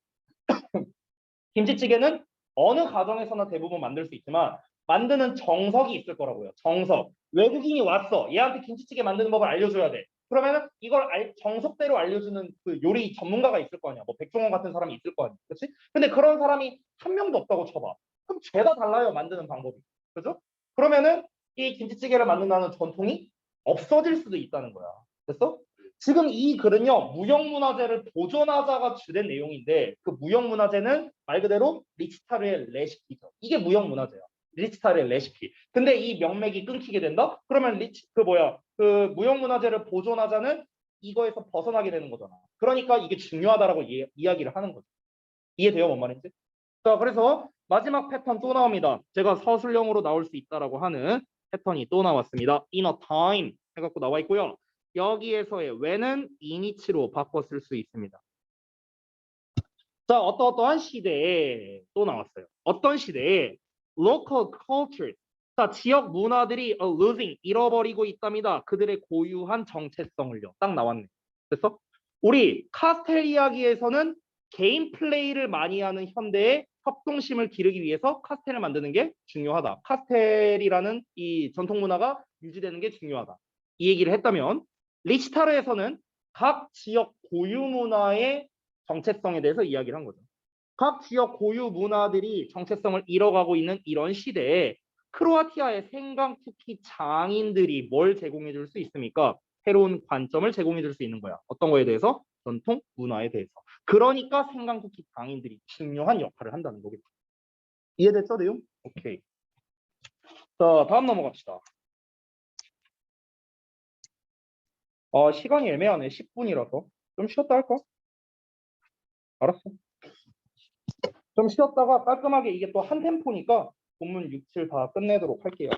김치찌개는 어느 가정에서나 대부분 만들 수 있지만 만드는 정석이 있을 거라고요. 정석. 외국인이 왔어. 얘한테 김치찌개 만드는 법을 알려줘야 돼. 그러면은 이걸 정석대로 알려주는 그 요리 전문가가 있을 거 아니야. 뭐 백종원 같은 사람이 있을 거 아니야. 그렇지? 근데 그런 사람이 한 명도 없다고 쳐봐. 그럼 죄다 달라요. 만드는 방법이. 그죠? 그러면은 이 김치찌개를 만든다는 전통이 없어질 수도 있다는 거야. 됐어? 지금 이 글은요, 무형문화재를 보존하자가 주된 내용인데, 그 무형문화재는 말 그대로 리치타르의 레시피죠. 이게 무형문화재야. 리치타르의 레시피. 근데 이 명맥이 끊기게 된다? 그러면 그 무형문화재를 보존하자는 이거에서 벗어나게 되는 거잖아. 그러니까 이게 중요하다라고 이야기를 하는 거죠. 이해돼요, 뭔 말인지? 자, 그래서 마지막 패턴 또 나옵니다. 제가 서술형으로 나올 수 있다라고 하는 패턴이 또 나왔습니다. in a time 해갖고 나와 있고요. 여기에서의 when은 init로 바꿔 쓸 수 있습니다. 자, 어떠한 시대에 또 나왔어요. 어떤 시대에 local culture, 자, 지역 문화들이 losing, 잃어버리고 있답니다. 그들의 고유한 정체성을요. 딱 나왔네. 됐어? 우리 카스텔 이야기에서는 개인 플레이를 많이 하는 현대에 협동심을 기르기 위해서 카스텔을 만드는 게 중요하다. 카스텔이라는 이 전통 문화가 유지되는 게 중요하다. 이 얘기를 했다면 리치타르에서는 각 지역 고유 문화의 정체성에 대해서 이야기를 한 거죠. 각 지역 고유 문화들이 정체성을 잃어가고 있는 이런 시대에 크로아티아의 생강 쿠키 장인들이 뭘 제공해 줄 수 있습니까? 새로운 관점을 제공해 줄 수 있는 거야. 어떤 거에 대해서? 전통 문화에 대해서. 그러니까 생강 쿠키 장인들이 중요한 역할을 한다는 거겠죠. 이해됐죠, 내용? 오케이. 자, 다음 넘어갑시다. 시간이 애매하네. 10분이라서. 좀 쉬었다 할까? 알았어. 좀 쉬었다가 깔끔하게 이게 또 한 템포니까 본문 6, 7 다 끝내도록 할게요.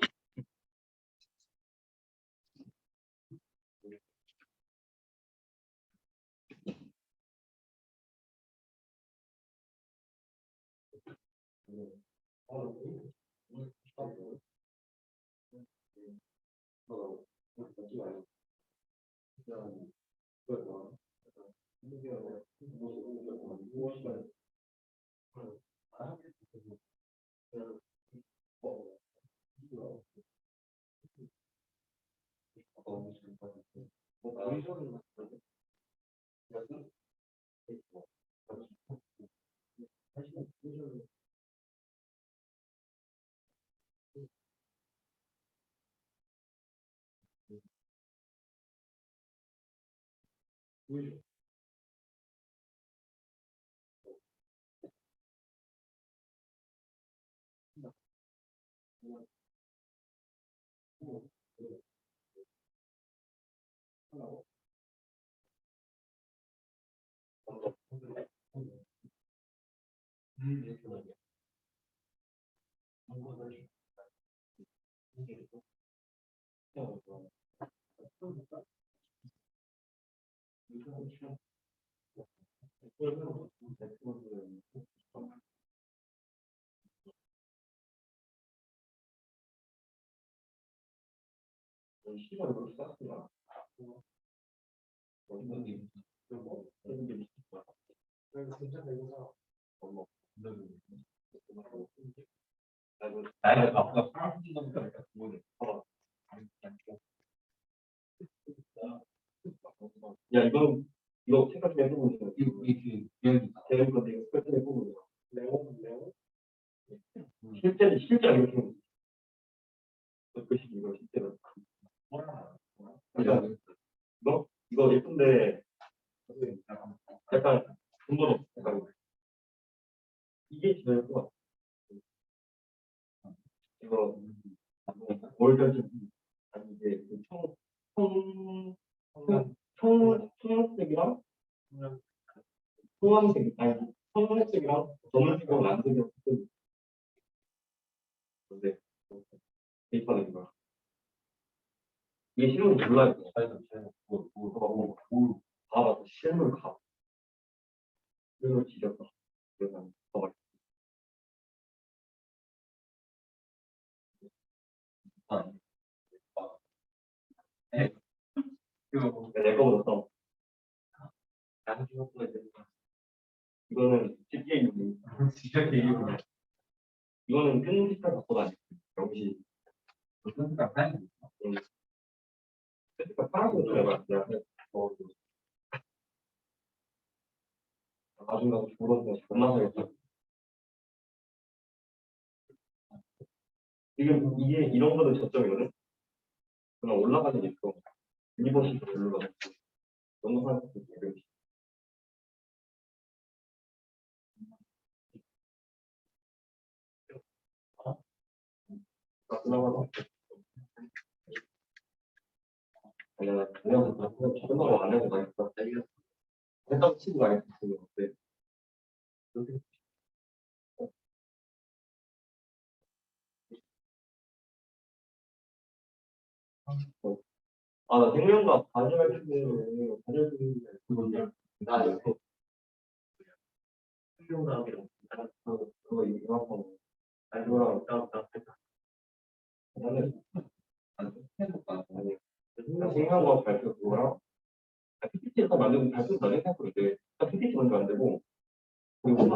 나이가 아까 사람 생각보다 그거는 야 이거 생각 좀 해보면 이게 대형 건데 이거 생각 좀 해보면 실제 이렇게 글씨 이거 실제로 이거 예쁜데 약간 근본 없어 약간 이게 제일 예쁜 것 같아. 이거 월변지 아니 이게 청색이랑 소황색 아니 청색이랑 검은색이랑蓝色이 없는 건데 대입하는 거야. 이게 실물이 몰라요. 봐봐 실물 가. 실물 지렸다. 그러면 더 맛있어. 내 거보다 더. 나는 생각보다 이거는 집게 이유미. 집게 이유미. 이거는 끈 색깔 바꿔 다니. 역시. 끈 색깔 파란 거. 색깔 파란 거 좋아해. 나중에 가서 졸업해. 존나 사겠다. 지금 이게 이런 거는 저점이거든. 그냥 올라가는 게 있어. 유니버시티 별로가 너무 사는 거 되게. 그나마 내가 그냥 전화를 안 해도 나니까 생각 치고 가겠어. 어때? 나 생명과 가져갈 텐데 가져주는데 나 이거 생명과랑 그거 이거 알고랑 딱 나는 생명과 발표 그거랑 PPT에서 만들고 발표 나중에 생각했는데 PPT 먼저 만들고 그리고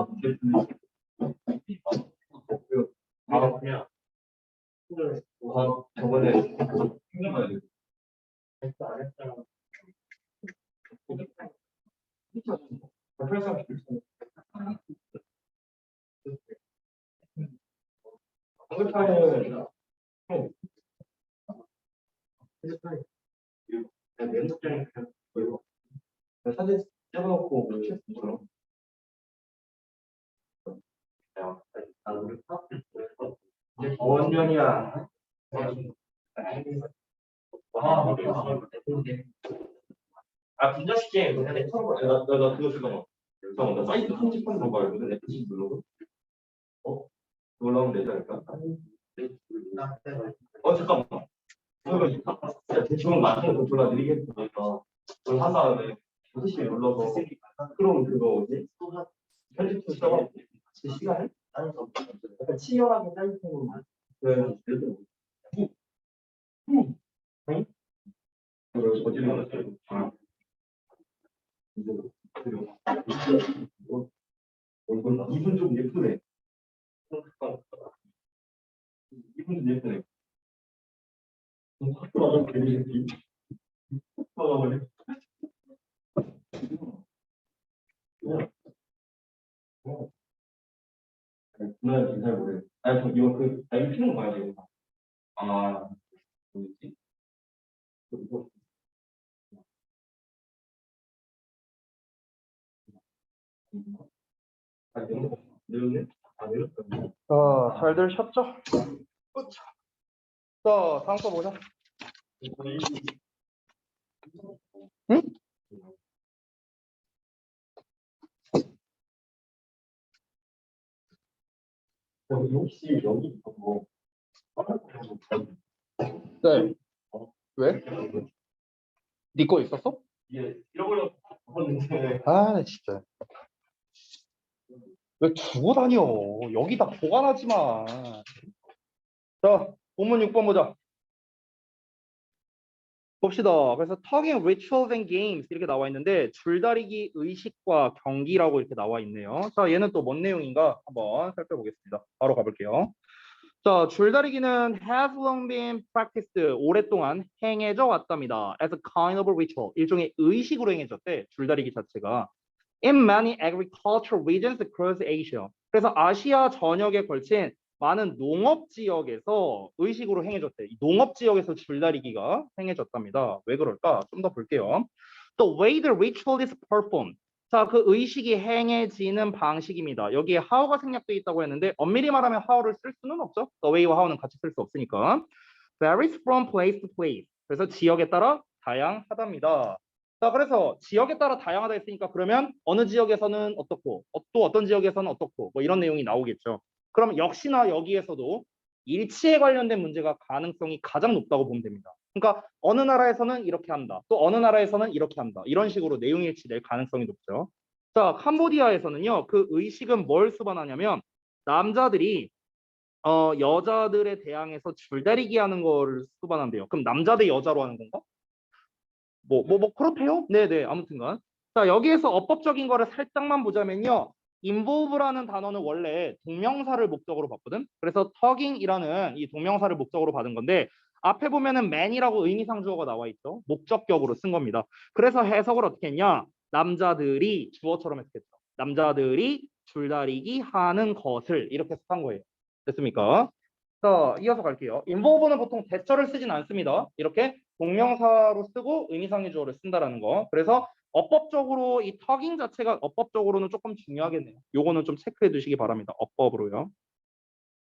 바로 그냥 저번에 생각나야 돼. 안 했잖아. 발표할 사람 있어. 한글파일은 그냥 메모장에 그냥 보이고 사진 찍어놓고 그럼 원년이야. 분자식게 그냥 처음 봐. 나 그거 잠깐만. 잠깐만 나 사이트 편집하는 거 말고 FC 블로그? 그걸로 하면 되지 않을까? 잠깐만. 대충 맞는 거 골라드리겠습니다. 그걸 한 다음에 5시에 눌러서 그럼 그거 뭐지? 편집 투 써봐. 시간을? 약간 치열하게 짜릿한 그래. 그걸 어디로 아. 이분 좀 예쁘네. 이분 좀 예쁘네. 확 돌아가면 괜히 돌아가버려. 누나 잘 모르겠어. 저 이거 이거 피는 거 봐야 돼. 뭐지? 내렸네? 내렸다. 잘들 쉬었죠? 자, 다음 거 보자. 응? 혹시 여기 뭐 네. 왜? 네 거 있었어? 이게 잃어버렸는데 아, 진짜. 왜 두고 다녀? 여기다 보관하지 마. 자, 본문 6번 보자. 봅시다. 그래서 talking rituals and games 이렇게 나와 있는데 줄다리기 의식과 경기라고 이렇게 나와 있네요. 자, 얘는 또 뭔 내용인가 한번 살펴보겠습니다. 바로 가볼게요. 자, 줄다리기는 has long been practiced 오랫동안 행해져 왔답니다. As a kind of a ritual 일종의 의식으로 행해졌대. 줄다리기 자체가 in many agricultural regions across Asia. 그래서 아시아 전역에 걸친 많은 농업 지역에서 의식으로 행해졌대. 이 농업 지역에서 줄다리기가 행해졌답니다. 왜 그럴까? 좀 더 볼게요. The way the ritual is performed. 자, 그 의식이 행해지는 방식입니다. 여기에 how가 생략되어 있다고 했는데 엄밀히 말하면 how를 쓸 수는 없죠. The way와 how는 같이 쓸 수 없으니까. varies from place to place. 그래서 지역에 따라 다양하답니다. 자, 그래서 지역에 따라 다양하다 했으니까 그러면 어느 지역에서는 어떻고 또 어떤 지역에서는 어떻고 뭐 이런 내용이 나오겠죠. 그럼 역시나 여기에서도 일치에 관련된 문제가 가능성이 가장 높다고 보면 됩니다. 그러니까 어느 나라에서는 이렇게 한다. 또 어느 나라에서는 이렇게 한다. 이런 식으로 내용 일치될 가능성이 높죠. 자, 캄보디아에서는요. 그 의식은 뭘 수반하냐면 남자들이 여자들에 대항해서 줄다리기 하는 거를 수반한대요. 그럼 남자 대 여자로 하는 건가? 그렇대요? 네네, 아무튼간. 자, 여기에서 어법적인 거를 살짝만 보자면요. involve라는 단어는 원래 동명사를 목적으로 봤거든. 그래서 tugging이라는 이 동명사를 목적으로 받은 건데 앞에 보면은 man이라고 의미상 주어가 나와 있죠. 목적격으로 쓴 겁니다. 그래서 해석을 어떻게 했냐? 남자들이 주어처럼 해석했죠. 남자들이 줄다리기 하는 것을 이렇게 해석한 거예요. 됐습니까? 자, 이어서 갈게요. involve는 보통 대처를 쓰진 않습니다. 이렇게 동명사로 쓰고 의미상의 주어를 쓴다라는 거. 그래서 어법적으로 이 터깅 자체가 어법적으로는 조금 중요하겠네요. 요거는 좀 체크해 두시기 바랍니다. 어법으로요.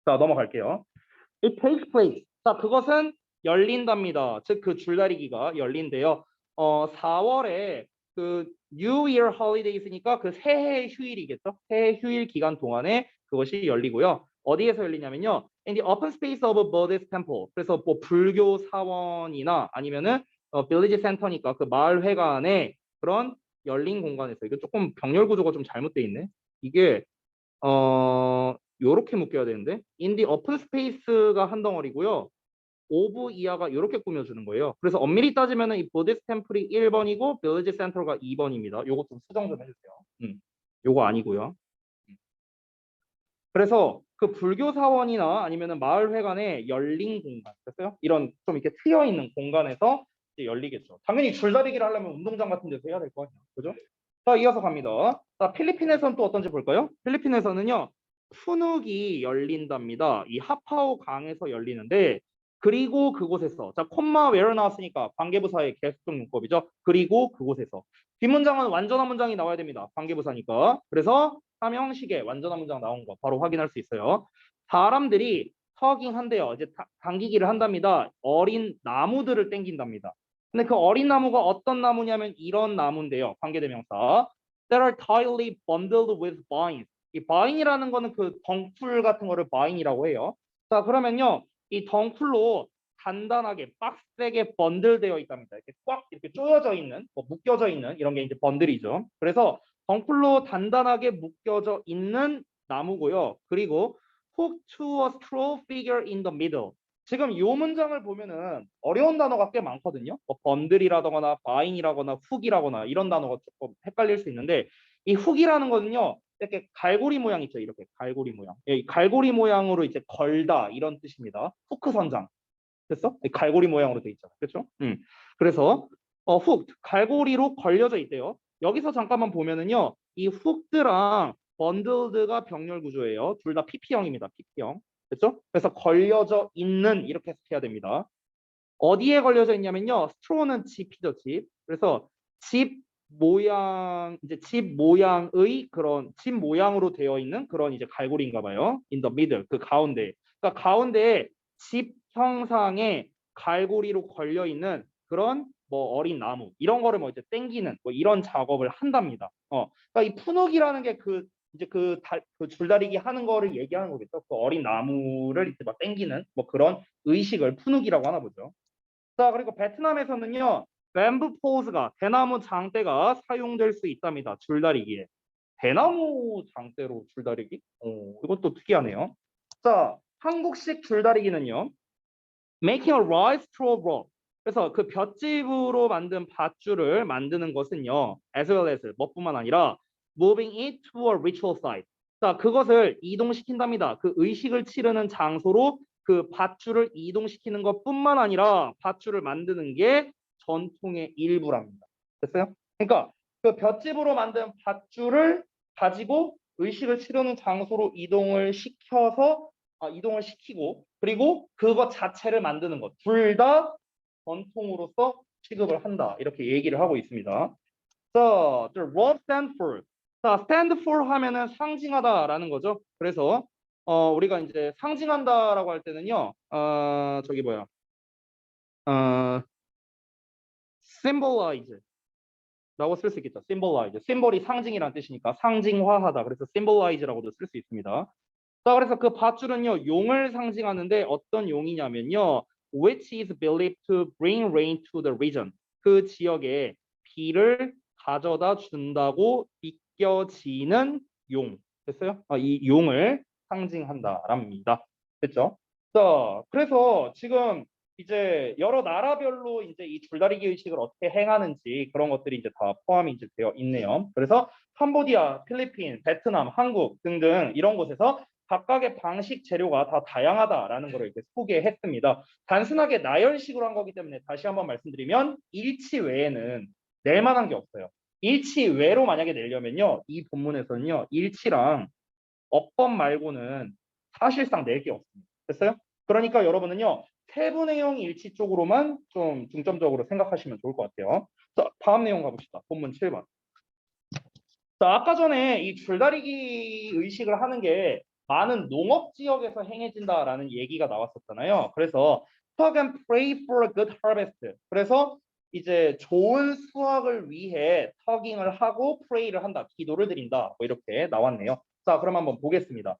자, 넘어갈게요. It takes place. 자, 그것은 열린답니다. 즉, 그 줄다리기가 열린대요. 4월에 그 New Year Holiday 있으니까 그 새해 휴일이겠죠. 새해 휴일 기간 동안에 그것이 열리고요. 어디에서 열리냐면요. In the open space of a Buddhist temple. 그래서 뭐 불교 사원이나 아니면은 village center니까 그 마을 회관에 그런 열린 공간에서 이거 조금 병렬 구조가 좀 잘못돼 있네. 이게 요렇게 묶여야 되는데 in the open space가 한 덩어리고요. 오브 이하가 이렇게 꾸며주는 거예요. 그래서 엄밀히 따지면은 이 보디스 템플이 1번이고 빌리지 센터가 2번입니다. 요거 좀 수정 좀 해주세요. 요거 아니고요. 그래서 그 불교 사원이나 아니면은 마을 회관에 열린 공간, 됐어요? 이런 좀 이렇게 트여 있는 공간에서 이제 열리겠죠. 당연히 줄다리기를 하려면 운동장 같은 데서 해야 될 거 아니에요, 그죠? 자, 이어서 갑니다. 자, 필리핀에서는 또 어떤지 볼까요? 필리핀에서는요, 푸눅이 열린답니다. 이 하파오 강에서 열리는데, 그리고 그곳에서, 자, 콤마 where 나왔으니까 관계부사의 계속적 문법이죠. 그리고 그곳에서. 뒷문장은 완전한 문장이 나와야 됩니다. 관계부사니까. 그래서 삼형식의 완전한 문장 나온 거 바로 확인할 수 있어요. 사람들이 터깅 한대요. 이제 당기기를 한답니다. 어린 나무들을 땡긴답니다. 근데 그 어린 나무가 어떤 나무냐면 이런 나무인데요. 관계대명사. That are tightly bundled with vines. 이 바인이라는 거는 그 덩쿨 같은 거를 바인이라고 해요. 자, 그러면요. 이 덩쿨로 단단하게 빡세게 번들되어 있답니다. 이렇게 꽉 이렇게 쪼여져 있는, 묶여져 있는 이런 게 이제 번들이죠. 그래서 덩쿨로 단단하게 묶여져 있는 나무고요. 그리고 hook to a straw figure in the middle. 지금 이 문장을 보면은 어려운 단어가 꽤 많거든요. 번들이라거나 바인이라거나 훅이라거나 이런 단어가 조금 헷갈릴 수 있는데 이 훅이라는 거는요. 이렇게 갈고리 모양 있죠. 이렇게 갈고리 모양. 이 갈고리 모양으로 이제 걸다 이런 뜻입니다. 후크 선장. 됐어? 갈고리 모양으로 돼 있잖아. 그렇죠? 그래서 훅 갈고리로 걸려져 있대요. 여기서 잠깐만 보면은요. 이 훅드랑 번들드가 병렬 구조예요. 둘 다 PP형입니다. PP형. 됐죠? 그래서 걸려져 있는 이렇게 해석해야 됩니다. 어디에 걸려져 있냐면요. 스트로는 집이죠, 집. 그래서 집 모양, 이제 집 모양의 그런 집 모양으로 되어 있는 그런 이제 갈고리인가 봐요. In the middle, 그 가운데. 그러니까 가운데에 집 형상에 갈고리로 걸려 있는 그런 뭐 어린 나무 이런 거를 뭐 이제 땡기는 뭐 이런 작업을 한답니다. 그러니까 이 푸눅이라는 게 그 이제 그 줄다리기 하는 거를 얘기하는 거겠죠. 그 어린 나무를 이제 막 땡기는 뭐 그런 의식을 푸눅이라고 하나 보죠. 자, 그리고 베트남에서는요, 뱀부 포즈가 대나무 장대가 사용될 수 있답니다. 줄다리기에. 대나무 장대로 줄다리기? 이것도 특이하네요. 자, 한국식 줄다리기는요, making a rice straw rope. 그래서 그 볏짚으로 만든 밧줄을 만드는 것은요, as well as 뭐뿐만 아니라 moving it to a ritual site. 자, 그것을 이동시킨답니다. 그 의식을 치르는 장소로 그 밧줄을 이동시키는 것뿐만 아니라 밧줄을 만드는 게 전통의 일부랍니다. 됐어요? 그러니까 그 볏짚으로 만든 밧줄을 가지고 의식을 치르는 장소로 이동을 시키고 그리고 그것 자체를 만드는 것 둘 다 전통으로서 취급을 한다 이렇게 얘기를 하고 있습니다. 자, what stand for? 자, stand for 하면은 상징하다라는 거죠. 그래서 우리가 이제 상징한다라고 할 때는요, 저기 뭐야, 어, symbolize. 라고 쓸 수 있겠죠. symbolize. 심볼이 상징이라는 뜻이니까 상징화하다. 그래서 symbolize라고도 쓸 수 있습니다. 자, 그래서 그 밧줄은요, 용을 상징하는데 어떤 용이냐면요, which is believed to bring rain to the region. 그 지역에 비를 가져다 준다고 믿겨지는 용. 됐어요? 이 용을 상징한다랍니다. 됐죠? 자, 그래서 지금 이제 여러 나라별로 이제 이 줄다리기 의식을 어떻게 행하는지 그런 것들이 이제 다 포함이 이제 되어 있네요. 그래서 캄보디아, 필리핀, 베트남, 한국 등등 이런 곳에서 각각의 방식 재료가 다 다양하다라는 것을 이렇게 소개했습니다. 단순하게 나열식으로 한 거기 때문에 다시 한번 말씀드리면 일치 외에는 낼 만한 게 없어요. 일치 외로 만약에 내려면요, 이 본문에서는요, 일치랑 어법 말고는 사실상 낼 게 없습니다. 됐어요? 그러니까 여러분은요, 세분의형 일치 쪽으로만 좀 중점적으로 생각하시면 좋을 것 같아요. 자, 다음 내용 가봅시다. 본문 7번. 자, 아까 전에 이 줄다리기 의식을 하는 게 많은 농업 지역에서 행해진다라는 얘기가 나왔었잖아요. 그래서 Tug and pray for a good harvest. 그래서 이제 좋은 수확을 위해 터깅을 하고 프레이를 한다, 기도를 드린다, 뭐 이렇게 나왔네요. 자, 그럼 한번 보겠습니다.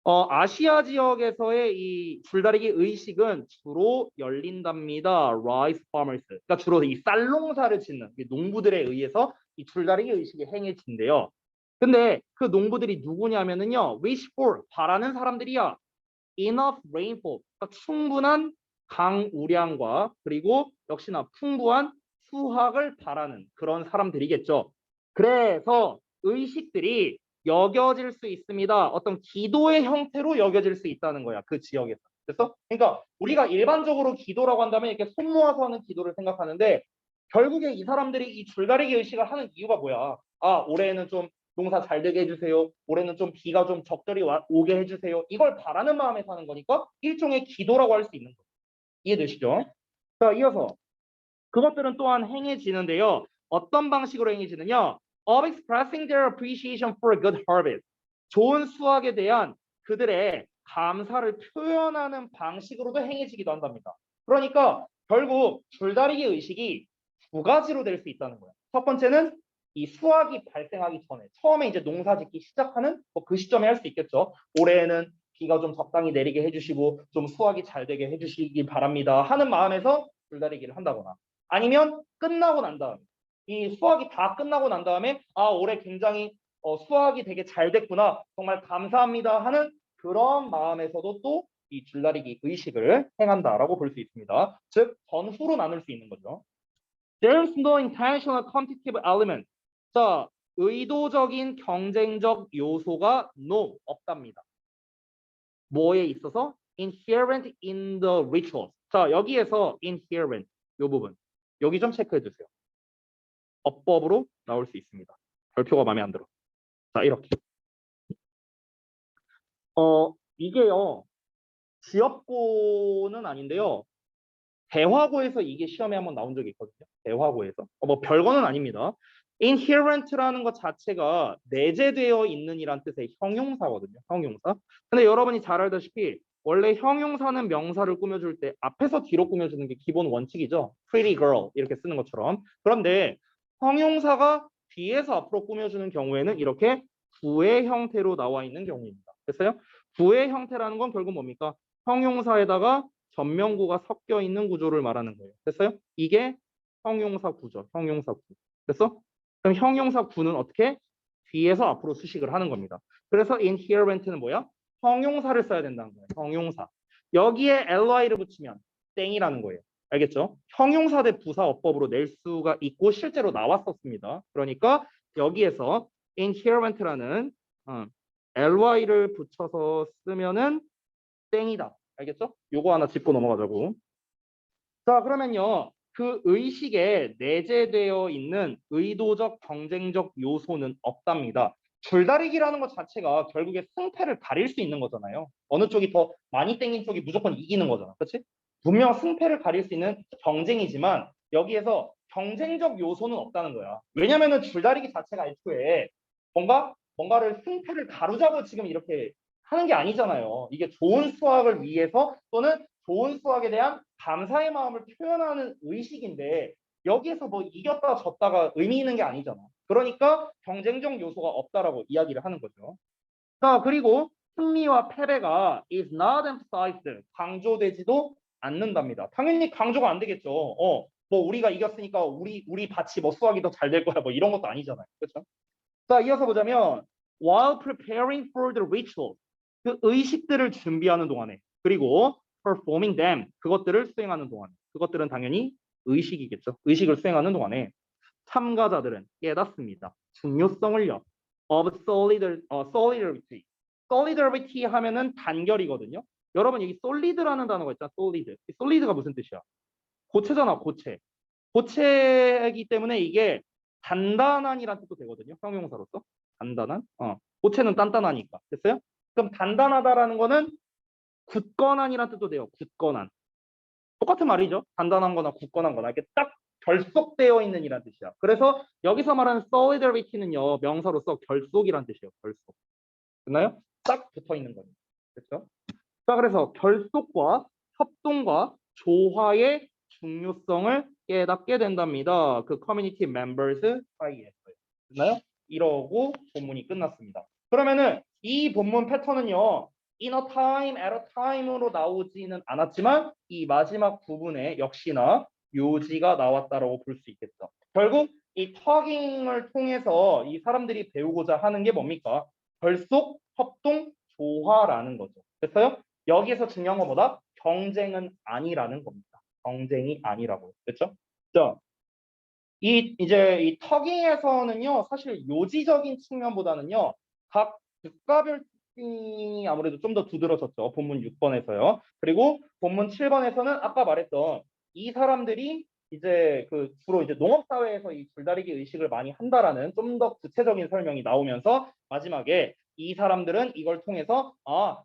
아시아 지역에서의 이 줄다리기 의식은 주로 열린답니다. Rice farmers. 그러니까 주로 이 쌀농사를 짓는 농부들에 의해서 이 줄다리기 의식이 행해진대요. 근데 그 농부들이 누구냐면은요, wish for 바라는 사람들이야. enough rainfall. 그러니까 충분한 강우량과 그리고 역시나 풍부한 수확을 바라는 그런 사람들이겠죠. 그래서 의식들이 여겨질 수 있습니다. 어떤 기도의 형태로 여겨질 수 있다는 거야. 그 지역에서. 그래서 그러니까 우리가 일반적으로 기도라고 한다면 이렇게 손 모아서 하는 기도를 생각하는데 결국에 이 사람들이 이 줄다리기 의식을 하는 이유가 뭐야? 올해는 좀 농사 잘 되게 해주세요. 올해는 좀 비가 좀 적절히 오게 해주세요. 이걸 바라는 마음에서 하는 거니까 일종의 기도라고 할 수 있는 거예요. 이해되시죠? 자, 이어서 그것들은 또한 행해지는데요. 어떤 방식으로 행해지느냐? Of expressing their appreciation for a good harvest. 좋은 수확에 대한 그들의 감사를 표현하는 방식으로도 행해지기도 한답니다. 그러니까 결국 줄다리기 의식이 두 가지로 될 수 있다는 거예요. 첫 번째는 이 수확이 발생하기 전에 처음에 이제 농사 짓기 시작하는 그 시점에 할 수 있겠죠. 올해는 비가 좀 적당히 내리게 해주시고 좀 수확이 잘 되게 해주시기 바랍니다 하는 마음에서 줄다리기를 한다거나 아니면 끝나고 난 다음에 이 수확이 다 끝나고 난 다음에 올해 굉장히 수확이 되게 잘 됐구나 정말 감사합니다 하는 그런 마음에서도 또 이 줄다리기 의식을 행한다라고 볼 수 있습니다. 즉 전후로 나눌 수 있는 거죠. There's no intentional competitive element. 자, 의도적인 경쟁적 요소가 no 없답니다. 뭐에 있어서? Inherent in the rituals. 자, 여기에서 inherent 이 부분 여기 좀 체크해 주세요. 어법으로 나올 수 있습니다. 별표가 마음에 안 들어. 자, 이렇게. 이게요. 지역고는 아닌데요. 대화고에서 이게 시험에 한번 나온 적이 있거든요. 대화고에서. 뭐 별거는 아닙니다. inherent라는 것 자체가 내재되어 있는이란 뜻의 형용사거든요. 형용사. 근데 여러분이 잘 알다시피 원래 형용사는 명사를 꾸며줄 때 앞에서 뒤로 꾸며주는 게 기본 원칙이죠. Pretty girl 이렇게 쓰는 것처럼. 그런데 형용사가 뒤에서 앞으로 꾸며주는 경우에는 이렇게 부의 형태로 나와 있는 경우입니다. 됐어요? 부의 형태라는 건 결국 뭡니까? 형용사에다가 전명구가 섞여 있는 구조를 말하는 거예요. 됐어요? 이게 형용사 구조, 형용사 구. 됐어? 그럼 형용사 구는 어떻게? 뒤에서 앞으로 수식을 하는 겁니다. 그래서 inherent는 뭐야? 형용사를 써야 된다는 거예요. 형용사. 여기에 ly를 붙이면 땡이라는 거예요. 알겠죠? 형용사 대 부사 어법으로 낼 수가 있고 실제로 나왔었습니다. 그러니까 여기에서 inherent라는 ly를 붙여서 쓰면은 땡이다. 알겠죠? 요거 하나 짚고 넘어가자고. 자, 그러면요. 그 의식에 내재되어 있는 의도적 경쟁적 요소는 없답니다. 줄다리기라는 것 자체가 결국에 승패를 가릴 수 있는 거잖아요. 어느 쪽이 더 많이 땡긴 쪽이 무조건 이기는 거잖아. 그렇지? 분명 승패를 가릴 수 있는 경쟁이지만 여기에서 경쟁적 요소는 없다는 거야. 왜냐면은 줄다리기 자체가 애초에 뭔가를 승패를 가로잡아 지금 이렇게 하는 게 아니잖아요. 이게 좋은 수학을 위해서 또는 좋은 수학에 대한 감사의 마음을 표현하는 의식인데 여기에서 뭐 이겼다 졌다가 의미 있는 게 아니잖아. 그러니까 경쟁적 요소가 없다라고 이야기를 하는 거죠. 자, 그리고 승리와 패배가 is not emphasized, 강조되지도 않는답니다. 당연히 강조가 안 되겠죠. 뭐 우리가 이겼으니까 우리 밭이 뭐 수학이 더 잘 될 거야 뭐 이런 것도 아니잖아요. 그렇죠? 자, 이어서 보자면 while preparing for the ritual, 그 의식들을 준비하는 동안에 그리고 performing them, 그것들을 수행하는 동안, 그것들은 당연히 의식이겠죠. 의식을 수행하는 동안에 참가자들은 깨닫습니다. 중요성을요. of solidarity. solidarity 하면은 단결이거든요. 여러분 여기 solid라는 단어가 있잖아. solid. solid가 무슨 뜻이야? 고체잖아, 고체. 고체이기 때문에 이게 단단한이란 뜻도 되거든요. 형용사로서. 단단한. 고체는 단단하니까. 됐어요? 그럼 단단하다라는 거는 굳건한이란 뜻도 돼요. 굳건한. 똑같은 말이죠. 단단한 거나 굳건한 거나 이렇게 딱 결속되어 있는 이란 뜻이야. 그래서 여기서 말하는 solidarity는요. 명사로서 결속이란 뜻이에요. 결속. 됐나요? 딱 붙어 있는 겁니다. 그렇죠? 자, 그래서 결속과 협동과 조화의 중요성을 깨닫게 된답니다. 그 커뮤니티 멤버스 사이에서요. 됐나요? 이러고 본문이 끝났습니다. 그러면은 이 본문 패턴은요. in a time, at a time으로 나오지는 않았지만 이 마지막 부분에 역시나 요지가 나왔다라고 볼 수 있겠죠. 결국 이 터깅을 통해서 이 사람들이 배우고자 하는 게 뭡니까? 결속, 협동, 조화라는 거죠. 됐어요? 여기에서 중요한 것보다 경쟁은 아니라는 겁니다. 경쟁이 아니라고요. 그렇죠? 자, 이제 이 터깅에서는요, 사실 요지적인 측면보다는요, 각 국가별 특징이 아무래도 좀 더 두드러졌죠. 본문 6번에서요. 그리고 본문 7번에서는 아까 말했던 이 사람들이 이제 그 주로 이제 농업사회에서 이 줄다리기 의식을 많이 한다라는 좀 더 구체적인 설명이 나오면서 마지막에 이 사람들은 이걸 통해서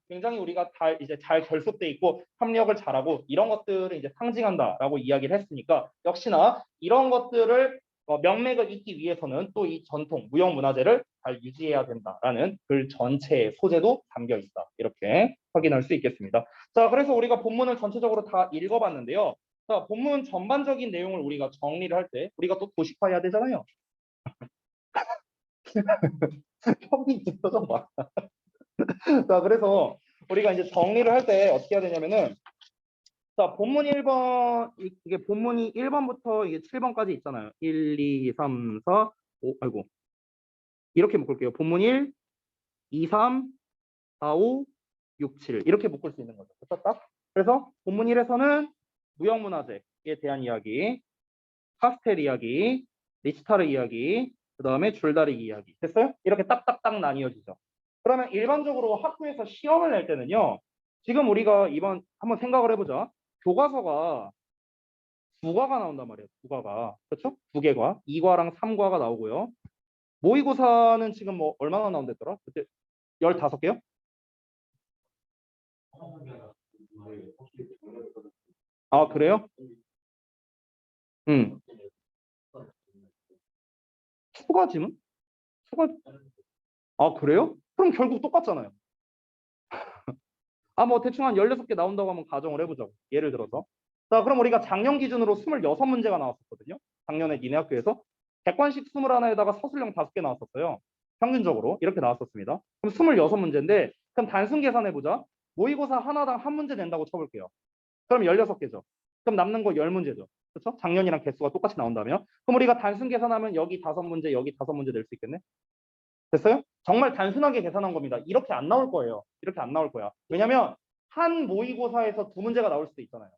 굉장히 우리가 이제 잘 결속돼 있고 협력을 잘하고 이런 것들을 이제 상징한다라고 이야기를 했으니까 역시나 이런 것들을 명맥을 잇기 위해서는 또 이 전통 무형문화재를 잘 유지해야 된다라는 글 전체의 소재도 담겨 있다. 이렇게 확인할 수 있겠습니다. 자, 그래서 우리가 본문을 전체적으로 다 읽어봤는데요. 자, 본문 전반적인 내용을 우리가 정리를 할 때 우리가 또 도식화해야 되잖아요. 형님 표정 봐. 자, 그래서 우리가 이제 정리를 할 때 어떻게 해야 되냐면은 자, 본문 1번 이게 본문이 1번부터 이게 7번까지 있잖아요. 1, 2, 3, 4, 5 아이고. 이렇게 묶을게요. 본문 1, 2, 3, 4, 5, 6, 7 이렇게 묶을 수 있는 거죠. 됐다? 그래서 본문 1에서는 무형문화재에 대한 이야기, 파스텔 이야기, 리스타르 이야기, 그 다음에 줄다리기 이야기. 됐어요? 이렇게 딱딱딱 나뉘어지죠. 그러면 일반적으로 학교에서 시험을 낼 때는요. 지금 우리가 이번 한번 생각을 해보자. 교과서가 두 과가 나온단 말이에요. 두 과가. 그렇죠? 두 개과. 2과랑 3과가 나오고요. 모의고사는 지금 뭐 얼마나 나온댔더라? 그때 15개요? 아, 그래요? 음. 추가 지문? 추가 아, 그래요? 그럼 결국 똑같잖아요. 뭐 대충 한 16개 나온다고 한번 가정을 해보자고. 예를 들어서. 자, 그럼 우리가 작년 기준으로 26문제가 나왔었거든요. 작년에 니네 학교에서. 객관식 21에다가 서술형 5개 나왔었어요. 평균적으로. 이렇게 나왔었습니다. 그럼 26문제인데, 그럼 단순 계산해보자. 모의고사 하나당 한 문제 낸다고 쳐볼게요. 그럼 16개죠. 그럼 남는 거 10문제죠. 그렇죠? 작년이랑 개수가 똑같이 나온다면. 그럼 우리가 단순 계산하면 여기 5문제, 여기 5문제 낼 수 있겠네? 됐어요? 정말 단순하게 계산한 겁니다. 이렇게 안 나올 거예요. 이렇게 안 나올 거야. 왜냐면 한 모의고사에서 2문제가 나올 수도 있잖아요.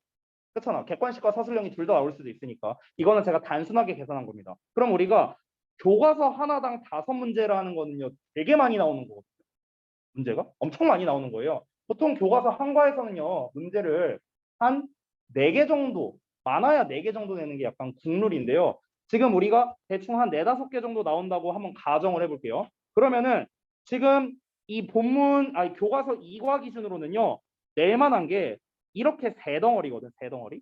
그렇잖아. 객관식과 서술형이 둘 다 나올 수도 있으니까. 이거는 제가 단순하게 계산한 겁니다. 그럼 우리가 교과서 하나당 5문제라는 거는요. 되게 많이 나오는 거거든요. 문제가 엄청 많이 나오는 거예요. 보통 교과서 한 과에서는요. 문제를 한 4개 정도, 많아야 4개 정도 내는 게 약간 국룰인데요. 지금 우리가 대충 한 4, 5개 정도 나온다고 한번 가정을 해볼게요. 그러면은 지금 이 본문, 아니 교과서 2과 기준으로는요. 낼 만한 게 이렇게 3덩어리거든, 3덩어리.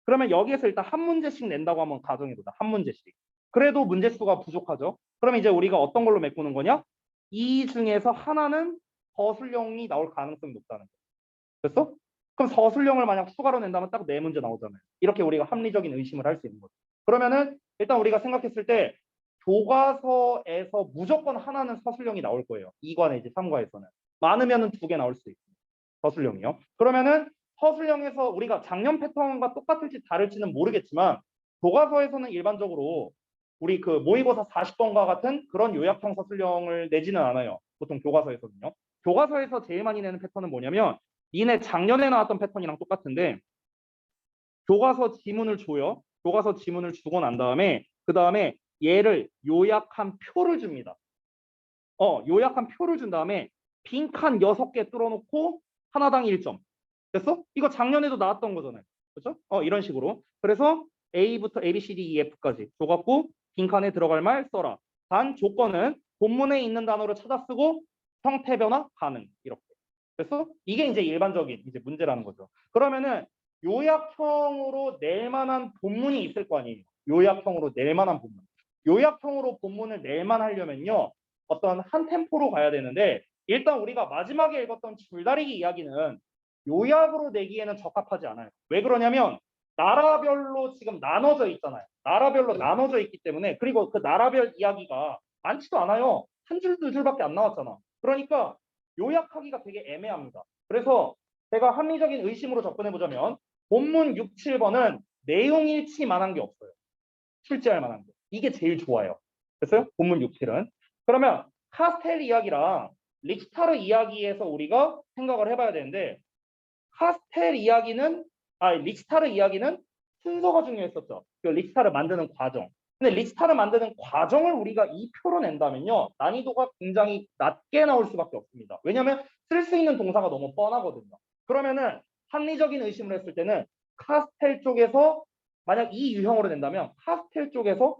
그러면 여기에서 일단 한 문제씩 낸다고 한번 가정해보자. 한 문제씩. 그래도 문제 수가 부족하죠. 그럼 이제 우리가 어떤 걸로 메꾸는 거냐? 이 중에서 하나는 서술형이 나올 가능성이 높다는 거예요. 됐어? 그럼 서술형을 만약 추가로 낸다면 딱 4문제 나오잖아요. 이렇게 우리가 합리적인 의심을 할 수 있는 거죠. 그러면은 일단 우리가 생각했을 때 교과서에서 무조건 하나는 서술형이 나올 거예요. 2과 내지 3과에서는. 많으면은 2개 나올 수 있어요. 서술형이요. 그러면은 서술형에서 우리가 작년 패턴과 똑같을지 다를지는 모르겠지만 교과서에서는 일반적으로 우리 그 모의고사 40번과 같은 그런 요약형 서술형을 내지는 않아요. 보통 교과서에서는요. 교과서에서 제일 많이 내는 패턴은 뭐냐면 니네 작년에 나왔던 패턴이랑 똑같은데 교과서 지문을 줘요. 교과서 지문을 주고 난 다음에 그 다음에 얘를 요약한 표를 줍니다. 요약한 표를 준 다음에 빈칸 6개 뚫어놓고 하나당 1점. 됐어? 이거 작년에도 나왔던 거잖아요. 그렇죠? 이런 식으로. 그래서 A부터 A, B, C, D, E, F까지 줘갖고 빈칸에 들어갈 말 써라. 단 조건은 본문에 있는 단어를 찾아 쓰고 형태 변화 가능. 이렇게. 됐어? 이게 이제 일반적인 이제 문제라는 거죠. 그러면은 요약형으로 낼 만한 본문이 있을 거 아니에요. 요약형으로 낼 만한 본문. 요약형으로 본문을 낼만 하려면요. 어떤 한 템포로 가야 되는데 일단 우리가 마지막에 읽었던 줄다리기 이야기는 요약으로 내기에는 적합하지 않아요. 왜 그러냐면 나라별로 지금 나눠져 있잖아요. 나라별로 나눠져 있기 때문에 그리고 그 나라별 이야기가 많지도 않아요. 한 줄, 2줄밖에 안 나왔잖아. 그러니까 요약하기가 되게 애매합니다. 그래서 제가 합리적인 의심으로 접근해 보자면 본문 6, 7번은 내용 일치만한 게 없어요. 출제할 만한 게. 이게 제일 좋아요. 됐어요? 본문 6, 7은. 그러면 카스텔 이야기랑 리스타르 이야기에서 우리가 생각을 해봐야 되는데 카스텔 이야기는 리스타르 이야기는 순서가 중요했었죠. 그 리스타르 만드는 과정. 근데 리스타르 만드는 과정을 우리가 이 표로 낸다면요. 난이도가 굉장히 낮게 나올 수밖에 없습니다. 왜냐하면 쓸 수 있는 동사가 너무 뻔하거든요. 그러면은 합리적인 의심을 했을 때는 카스텔 쪽에서 만약 이 유형으로 낸다면 카스텔 쪽에서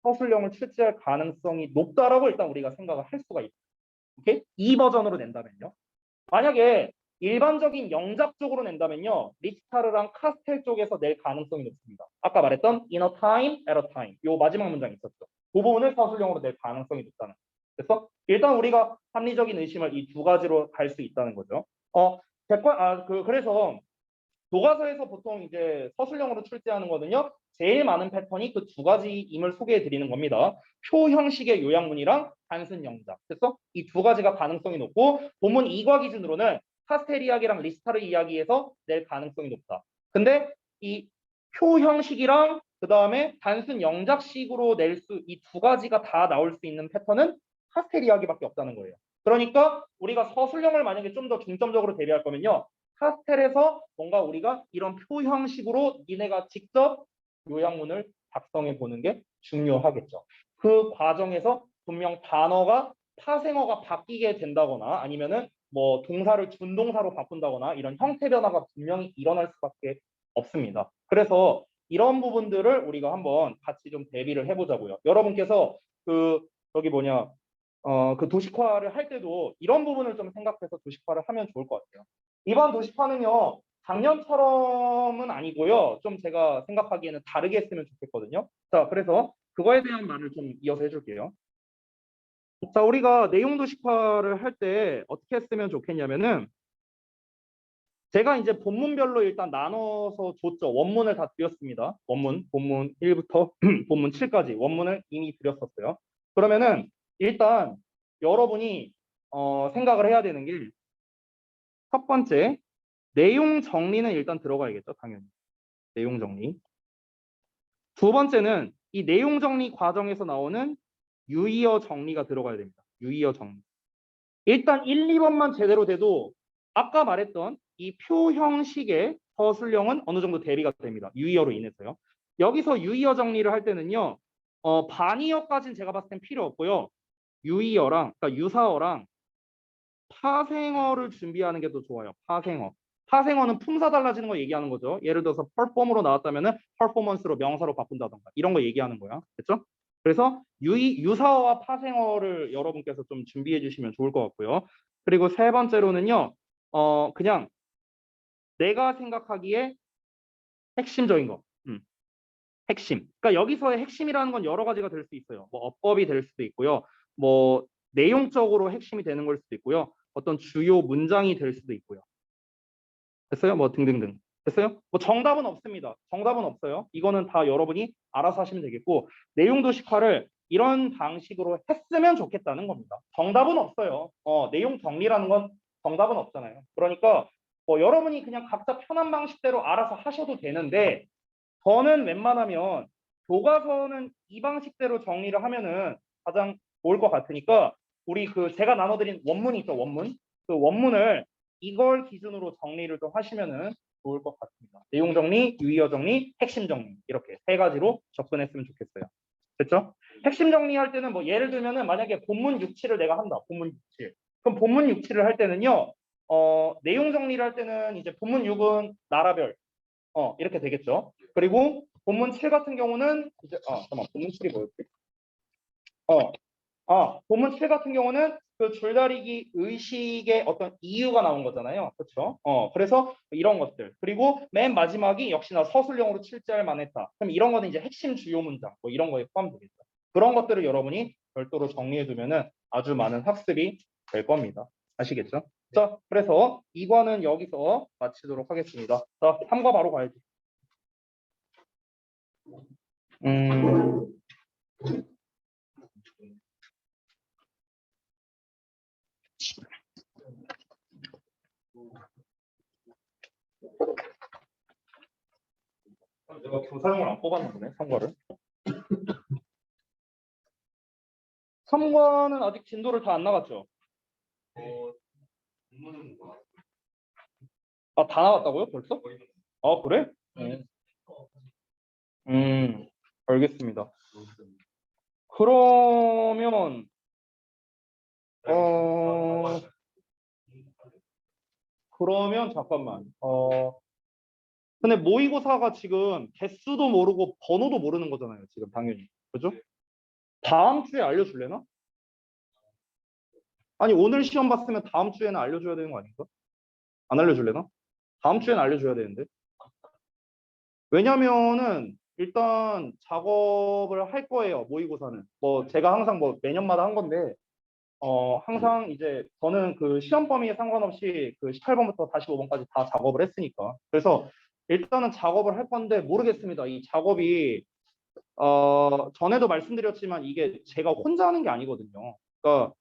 서술형을 출제할 가능성이 높다라고 일단 우리가 생각을 할 수가 있어요. 오케이? 이 버전으로 낸다면요. 만약에 일반적인 영작 쪽으로 낸다면요. 리스타르랑 카스텔 쪽에서 낼 가능성이 높습니다. 아까 말했던 inner time, outer time. 요 마지막 문장 있었죠. 그 부분을 서술형으로 낼 가능성이 높다는. 그래서 일단 우리가 합리적인 의심을 이 두 가지로 갈 수 있다는 거죠. 그래서 교과서에서 보통 이제 서술형으로 출제하는 거는요. 제일 많은 패턴이 그 두 가지임을 소개해 드리는 겁니다. 표 형식의 요약문이랑 단순 영작. 그래서 이 두 가지가 가능성이 높고 본문 2과 기준으로는 카스텔 이야기랑 리스타르 이야기에서 낼 가능성이 높다. 근데 이 표 형식이랑 그 다음에 단순 영작식으로 낼 수 이 두 가지가 다 나올 수 있는 패턴은 카스텔 이야기밖에 없다는 거예요. 그러니까 우리가 서술형을 만약에 좀 더 중점적으로 대비할 거면요. 카스텔에서 뭔가 우리가 이런 표 형식으로 니네가 직접 요약문을 작성해 보는 게 중요하겠죠. 그 과정에서 분명 단어가 파생어가 바뀌게 된다거나 아니면은 뭐 동사를 준동사로 바꾼다거나 이런 형태 변화가 분명히 일어날 수밖에 없습니다. 그래서 이런 부분들을 우리가 한번 같이 좀 대비를 해보자고요. 여러분께서 그 저기 뭐냐 그 도식화를 할 때도 이런 부분을 좀 생각해서 도식화를 하면 좋을 것 같아요. 이번 도식화는요. 작년처럼은 아니고요. 좀 제가 생각하기에는 다르게 했으면 좋겠거든요. 자, 그래서 그거에 대한 말을 좀 이어서 해줄게요. 자, 우리가 내용 도식화를 할 때 어떻게 했으면 좋겠냐면은 제가 이제 본문별로 일단 나눠서 줬죠. 원문을 다 드렸습니다. 원문, 본문 1부터 본문 7까지 원문을 이미 드렸었어요. 그러면은 일단 여러분이 생각을 해야 되는 게 첫 번째, 내용 정리는 일단 들어가야겠죠, 당연히. 내용 정리. 두 번째는 이 내용 정리 과정에서 나오는 유의어 정리가 들어가야 됩니다. 유의어 정리. 일단 1, 2번만 제대로 돼도 아까 말했던 이 표 형식의 서술형은 어느 정도 대비가 됩니다. 유의어로 인해서요. 여기서 유의어 정리를 할 때는요. 반의어까지는 제가 봤을 땐 필요 없고요. 유의어랑 그러니까 유사어랑 파생어를 준비하는 게 더 좋아요. 파생어. 파생어는 품사 달라지는 거 얘기하는 거죠. 예를 들어서 perform으로 나왔다면은 performance로 명사로 바꾼다던가 이런 거 얘기하는 거야. 됐죠? 그래서 유사어와 파생어를 여러분께서 좀 준비해 주시면 좋을 것 같고요. 그리고 세 번째로는요. 그냥 내가 생각하기에 핵심적인 거. 핵심. 그러니까 여기서의 핵심이라는 건 여러 가지가 될 수 있어요. 뭐 어법이 될 수도 있고요. 뭐 내용적으로 핵심이 되는 걸 수도 있고요. 어떤 주요 문장이 될 수도 있고요. 됐어요? 뭐 등등등. 됐어요? 뭐 정답은 없습니다. 정답은 없어요. 이거는 다 여러분이 알아서 하시면 되겠고 내용 도식화를 이런 방식으로 했으면 좋겠다는 겁니다. 정답은 없어요. 내용 정리라는 건 정답은 없잖아요. 그러니까 뭐 여러분이 그냥 각자 편한 방식대로 알아서 하셔도 되는데 저는 웬만하면 교과서는 이 방식대로 정리를 하면은 가장 좋을 것 같으니까 우리 그 제가 나눠드린 원문이 있죠, 원문. 그 원문을 이걸 기준으로 정리를 좀 하시면은 좋을 것 같습니다. 내용 정리, 유의어 정리, 핵심 정리 이렇게 세 가지로 접근했으면 좋겠어요. 됐죠? 핵심 정리할 때는 뭐 예를 들면은 만약에 본문 6, 7을 내가 한다. 본문 6, 7. 그럼 본문 6, 7을 할 때는요. 내용 정리를 할 때는 이제 본문 6은 나라별 이렇게 되겠죠. 그리고 본문 7 같은 경우는 이제 잠깐만 본문 7이 뭐였지? 본문 7 같은 경우는 그 줄다리기 의식의 어떤 이유가 나온 거잖아요. 그렇죠? 그래서 이런 것들. 그리고 맨 마지막이 역시나 서술형으로 출제할 만했다. 그럼 이런 거는 이제 핵심 주요 문장 뭐 이런 거에 포함되겠죠. 그런 것들을 여러분이 별도로 정리해 두면은 아주 많은 학습이 될 겁니다. 아시겠죠? 자, 그래서 2번은 여기서 마치도록 하겠습니다. 자, 3과 바로 가야지. 음, 내가 교사용을 안 뽑았나 보네, 3과를. 3과는 아직 진도를 다 안 나갔죠? 다 나갔다고요? 벌써? 그래? 음, 알겠습니다. 그러면, 그러면 잠깐만. 근데 모의고사가 지금 개수도 모르고 번호도 모르는 거잖아요, 지금 당연히. 그죠? 다음 주에 알려줄래나? 아니, 오늘 시험 봤으면 다음 주에는 알려줘야 되는 거 아닌가? 안 알려줄래나? 다음 주에는 알려줘야 되는데. 왜냐면은 일단 작업을 할 거예요. 모의고사는. 뭐 제가 항상 뭐 매년마다 한 건데 항상 이제 저는 그 시험 범위에 상관없이 그 18번부터 45번까지 다 작업을 했으니까. 그래서 일단은 작업을 할 건데 모르겠습니다. 이 작업이 전에도 말씀드렸지만 이게 제가 혼자 하는 게 아니거든요. 그러니까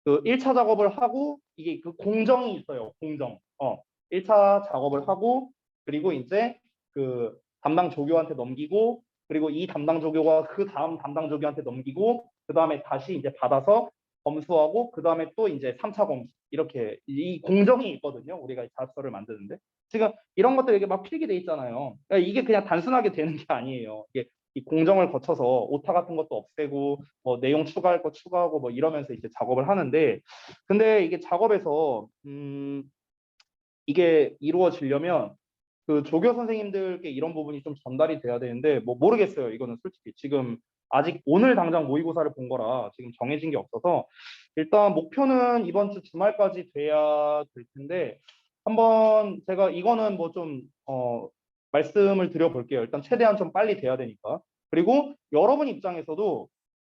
그 1차 작업을 하고 이게 그 공정이 있어요. 공정. 1차 작업을 하고 그리고 이제 그 담당 조교한테 넘기고 그리고 이 담당 조교가 그 다음 담당 조교한테 넘기고 그 다음에 다시 이제 받아서 검수하고 그 다음에 또 이제 3차 검수 이렇게 이 공정이 있거든요. 우리가 자습서를 만드는데 지금 이런 것들 이게 막 필기돼 있잖아요. 그러니까 이게 그냥 단순하게 되는 게 아니에요. 이게 이 공정을 거쳐서 오타 같은 것도 없애고 뭐 내용 추가할 거 추가하고 뭐 이러면서 이제 작업을 하는데 근데 이게 작업에서 이게 이루어지려면 그 조교 선생님들께 이런 부분이 좀 전달이 돼야 되는데 뭐 모르겠어요. 이거는 솔직히 지금 아직 오늘 당장 모의고사를 본 거라 지금 정해진 게 없어서 일단 목표는 이번 주 주말까지 돼야 될 텐데 한번 제가 이거는 뭐 좀 말씀을 드려볼게요. 일단 최대한 좀 빨리 돼야 되니까. 그리고 여러분 입장에서도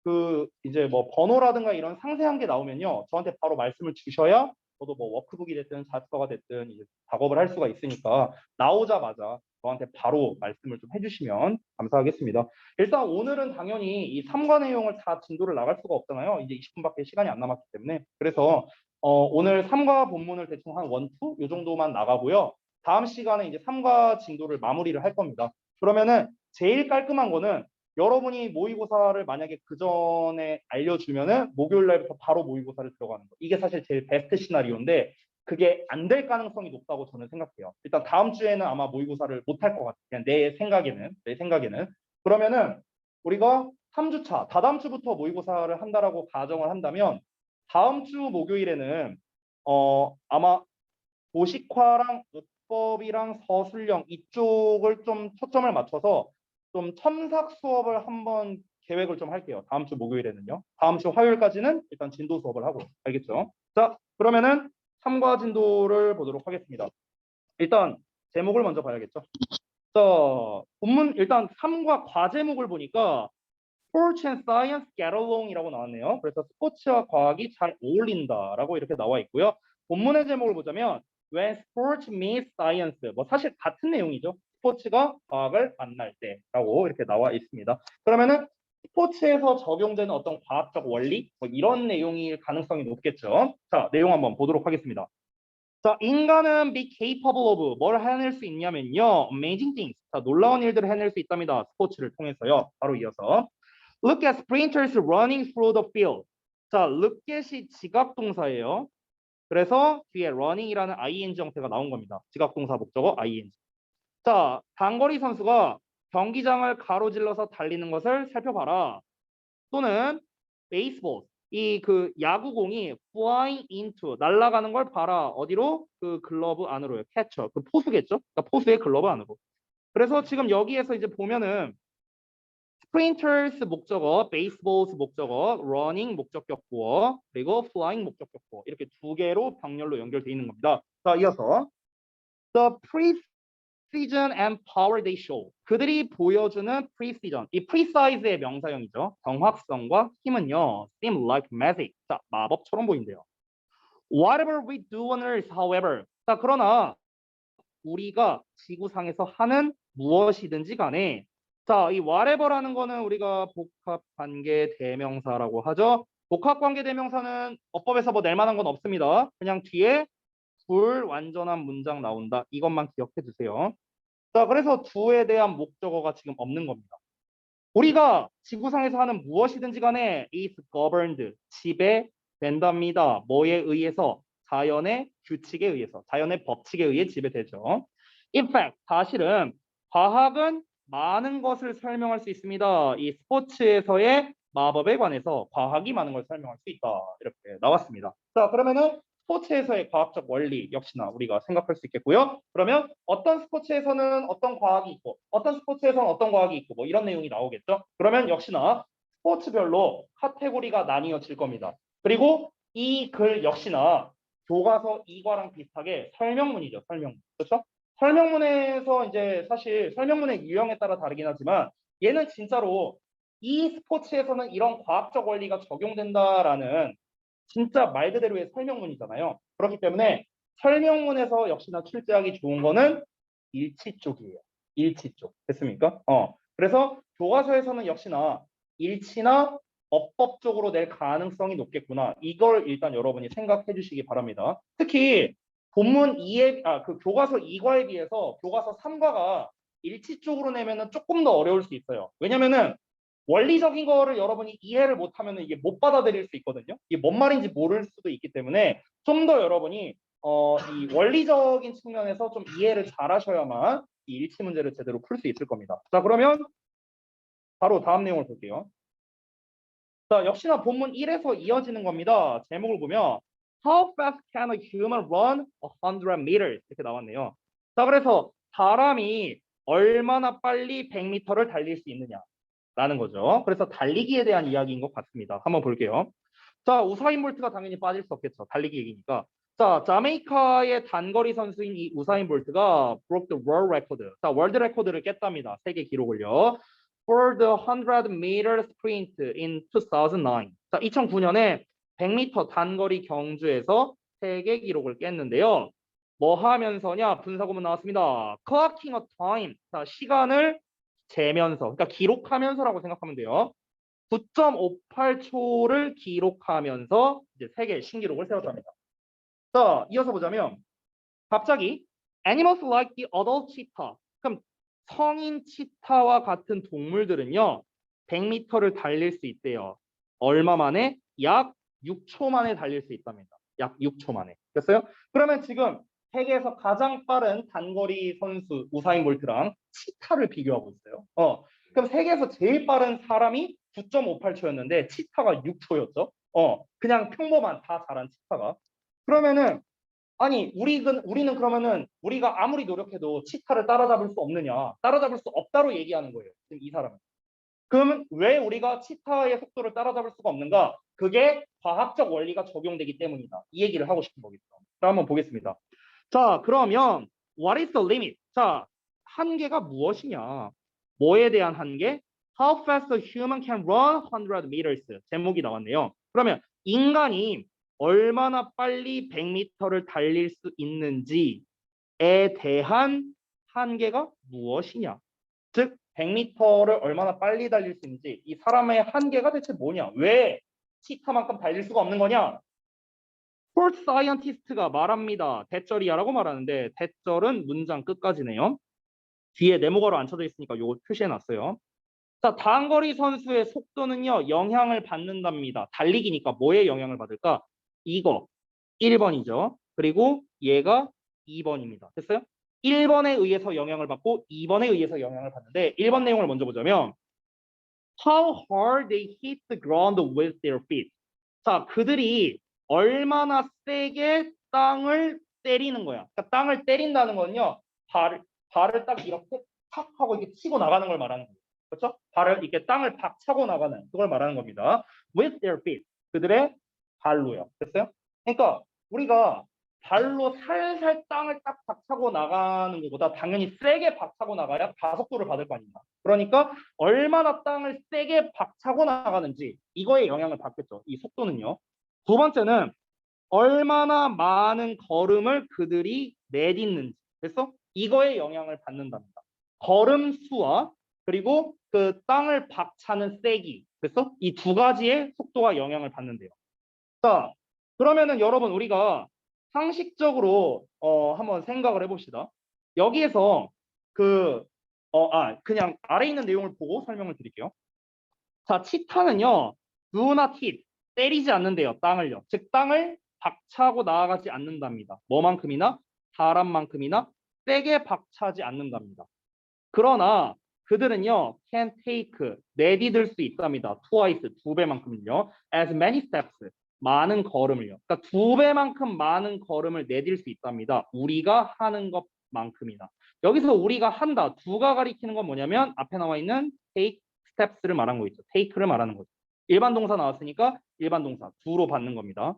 그 이제 뭐 번호라든가 이런 상세한 게 나오면요. 저한테 바로 말씀을 주셔야 저도 뭐 워크북이 됐든 자습서가 됐든 이제 작업을 할 수가 있으니까 나오자마자 저한테 바로 말씀을 좀 해주시면 감사하겠습니다. 일단 오늘은 당연히 이 3과 내용을 다 진도를 나갈 수가 없잖아요. 이제 20분밖에 시간이 안 남았기 때문에. 그래서 오늘 3과 본문을 대충 한 1, 2 요 정도만 나가고요. 다음 시간에 이제 3과 진도를 마무리를 할 겁니다. 그러면은 제일 깔끔한 거는 여러분이 모의고사를 만약에 그 전에 알려주면은 목요일 날부터 바로 모의고사를 들어가는 거. 이게 사실 제일 베스트 시나리오인데 그게 안 될 가능성이 높다고 저는 생각해요. 일단 다음 주에는 아마 모의고사를 못 할 것 같아요. 그냥 내 생각에는. 그러면은 우리가 3주차, 다다음 주부터 모의고사를 한다라고 가정을 한다면 다음 주 목요일에는 아마 도식화랑 문법이랑 서술형 이쪽을 좀 초점을 맞춰서 좀 첨삭 수업을 한번 계획을 좀 할게요. 다음 주 목요일에는요. 다음 주 화요일까지는 일단 진도 수업을 하고 알겠죠? 자, 그러면은 3과 진도를 보도록 하겠습니다. 일단 제목을 먼저 봐야겠죠. 자, 본문 일단 3과 과제목을 보니까 Sports and Science get along이라고 나왔네요. 그래서 스포츠와 과학이 잘 어울린다라고 이렇게 나와 있고요. 본문의 제목을 보자면 When sports meet science, 뭐 사실 같은 내용이죠. 스포츠가 과학을 만날 때라고 이렇게 나와 있습니다. 그러면은 스포츠에서 적용되는 어떤 과학적 원리 뭐 이런 내용일 가능성이 높겠죠. 자, 내용 한번 보도록 하겠습니다. 자, 인간은 be capable of 뭘 해낼 수 있냐면요. Amazing things. 자, 놀라운 일들을 해낼 수 있답니다. 스포츠를 통해서요. 바로 이어서 Look at sprinters running through the field. 자, look at이 지각동사예요. 그래서 뒤에 running이라는 ing 형태가 나온 겁니다. 지각동사 목적어 ing. 자, 단거리 선수가 경기장을 가로질러서 달리는 것을 살펴봐라. 또는 베이스볼, 이 그 야구공이 flying into 날아가는 걸 봐라. 어디로? 그 글러브 안으로요. 캐쳐, 그 포수겠죠? 그러니까 포수의 글러브 안으로. 그래서 지금 여기에서 이제 보면은 sprinters 목적어, baseballs 목적어, running 목적격 보어, 그리고 flying 목적격 보어 이렇게 두 개로 병렬로 연결되어 있는 겁니다. 자, 이어서 the precision and power they show. 그들이 보여주는 precision, 이 precise의 명사형이죠. 정확성과 힘은요, seem like magic. 자, 마법처럼 보인대요. Whatever we do on earth, however. 자, 그러나 우리가 지구상에서 하는 무엇이든지 간에 자, 이 whatever라는 거는 우리가 복합관계 대명사라고 하죠. 복합관계 대명사는 어법에서 뭐 낼 만한 건 없습니다. 그냥 뒤에 불완전한 문장 나온다. 이것만 기억해 주세요. 자, 그래서 do에 대한 목적어가 지금 없는 겁니다. 우리가 지구상에서 하는 무엇이든지 간에 is governed, 지배된답니다. 뭐에 의해서? 자연의 규칙에 의해서, 자연의 법칙에 의해 지배되죠. In fact, 사실은 과학은 많은 것을 설명할 수 있습니다. 이 스포츠에서의 마법에 관해서 과학이 많은 걸 설명할 수 있다. 이렇게 나왔습니다. 자, 그러면은 스포츠에서의 과학적 원리 역시나 우리가 생각할 수 있겠고요. 그러면 어떤 스포츠에서는 어떤 과학이 있고 어떤 스포츠에서는 어떤 과학이 있고 뭐 이런 내용이 나오겠죠. 그러면 역시나 스포츠별로 카테고리가 나뉘어질 겁니다. 그리고 이 글 역시나 교과서 2과랑 비슷하게 설명문이죠. 설명문. 그렇죠? 설명문에서 이제 사실 설명문의 유형에 따라 다르긴 하지만 얘는 진짜로 이 스포츠에서는 이런 과학적 원리가 적용된다라는 진짜 말 그대로의 설명문이잖아요. 그렇기 때문에 설명문에서 역시나 출제하기 좋은 거는 일치 쪽이에요. 일치 쪽. 됐습니까? 그래서 교과서에서는 역시나 일치나 어법적으로 낼 가능성이 높겠구나. 이걸 일단 여러분이 생각해 주시기 바랍니다. 특히 본문 2에 그 교과서 2과에 비해서 교과서 3과가 일치 쪽으로 내면은 조금 더 어려울 수 있어요. 왜냐면은 원리적인 거를 여러분이 이해를 못하면 이게 못 받아들일 수 있거든요. 이게 뭔 말인지 모를 수도 있기 때문에 좀 더 여러분이 이 원리적인 측면에서 좀 이해를 잘 하셔야만 이 일치 문제를 제대로 풀 수 있을 겁니다. 자, 그러면 바로 다음 내용을 볼게요. 자, 역시나 본문 1에서 이어지는 겁니다. 제목을 보면 How fast can a human run 100 meters? 이렇게 나왔네요. 자, 그래서 사람이 얼마나 빨리 100m를 달릴 수 있느냐라는 거죠. 그래서 달리기에 대한 이야기인 것 같습니다. 한번 볼게요. 자, 우사인 볼트가 당연히 빠질 수 없겠죠. 달리기 얘기니까. 자, 자메이카의 단거리 선수인 이 우사인 볼트가 broke the world record. 자, 월드 레코드를 깼답니다. 세계 기록을요. For the 100 meter sprint in 2009. 자, 2009년에 100m 단거리 경주에서 3개 기록을 깼는데요. 뭐 하면서냐? 분사구문 나왔습니다. clocking a time. 자, 시간을 재면서, 그러니까 기록하면서라고 생각하면 돼요. 9.58초를 기록하면서 이제 3개 신기록을 세웠답니다. 자, 이어서 보자면 갑자기 animals like the adult cheetah. 그럼 성인 치타와 같은 동물들은요. 100m를 달릴 수 있대요. 얼마 만에? 약 6초 만에 달릴 수 있답니다. 약 6초 만에. 됐어요? 그러면 지금 세계에서 가장 빠른 단거리 선수 우사인 볼트랑 치타를 비교하고 있어요. 그럼 세계에서 제일 빠른 사람이 9.58초였는데 치타가 6초였죠. 그냥 평범한 다 잘한 치타가. 그러면은 아니 우리는 그러면은 우리가 아무리 노력해도 치타를 따라잡을 수 없느냐? 따라잡을 수 없다로 얘기하는 거예요. 지금 이 사람은. 그러면 왜 우리가 치타의 속도를 따라잡을 수가 없는가? 그게 과학적 원리가 적용되기 때문이다. 이 얘기를 하고 싶은 거겠죠. 자, 한번 보겠습니다. 자, 그러면 what is the limit? 자, 한계가 무엇이냐? 뭐에 대한 한계? How fast a human can run 100 meters. 제목이 나왔네요. 그러면 인간이 얼마나 빨리 100m를 달릴 수 있는지에 대한 한계가 무엇이냐? 즉 100m를 얼마나 빨리 달릴 수 있는지 이 사람의 한계가 대체 뭐냐? 왜 치타만큼 달릴 수가 없는 거냐? 스포츠 사이언티스트가 말합니다. 대절이야라고 말하는데 대절은 문장 끝까지네요. 뒤에 네모가로 안 쳐져 있으니까 요거 표시해놨어요. 자, 단거리 선수의 속도는요. 영향을 받는답니다. 달리기니까 뭐에 영향을 받을까? 이거 1번이죠. 그리고 얘가 2번입니다. 됐어요? 1번에 의해서 영향을 받고 2번에 의해서 영향을 받는데 1번 내용을 먼저 보자면 How hard they hit the ground with their feet. 자, 그들이 얼마나 세게 땅을 때리는 거야. 그러니까 땅을 때린다는 건요. 발을 딱 이렇게 탁 하고 이렇게 치고 나가는 걸 말하는 거예요. 그렇죠? 발을 이렇게 땅을 박 차고 나가는 그걸 말하는 겁니다. With their feet. 그들의 발로요. 됐어요? 그러니까 우리가 발로 살살 땅을 딱 박차고 나가는 것보다 당연히 세게 박차고 나가야 가속도를 받을 거 아닙니까? 그러니까 얼마나 땅을 세게 박차고 나가는지 이거에 영향을 받겠죠. 이 속도는요. 두 번째는 얼마나 많은 걸음을 그들이 내딛는지. 됐어? 이거에 영향을 받는답니다. 걸음 수와 그리고 그 땅을 박차는 세기. 됐어? 이 두 가지의 속도가 영향을 받는데요. 자, 그러면은 여러분 우리가 상식적으로 한번 생각을 해봅시다. 여기에서 그냥 아래 있는 내용을 보고 설명을 드릴게요. 자, 치타는요, do not hit, 때리지 않는데요, 땅을요. 즉, 땅을 박차고 나아가지 않는답니다. 뭐만큼이나? 사람만큼이나 세게 박차지 않는답니다. 그러나 그들은요, can take, 내디딜 수 있답니다. twice, 2배만큼은요. as many steps, 많은 걸음을요. 그러니까 2배만큼 많은 걸음을 내딜 수 있답니다. 우리가 하는 것만큼이나. 여기서 우리가 한다, 두가 가리키는 건 뭐냐면 앞에 나와 있는 take steps를 말한 거 있죠. take를 말하는 거죠. 일반 동사 나왔으니까 일반 동사 두로 받는 겁니다.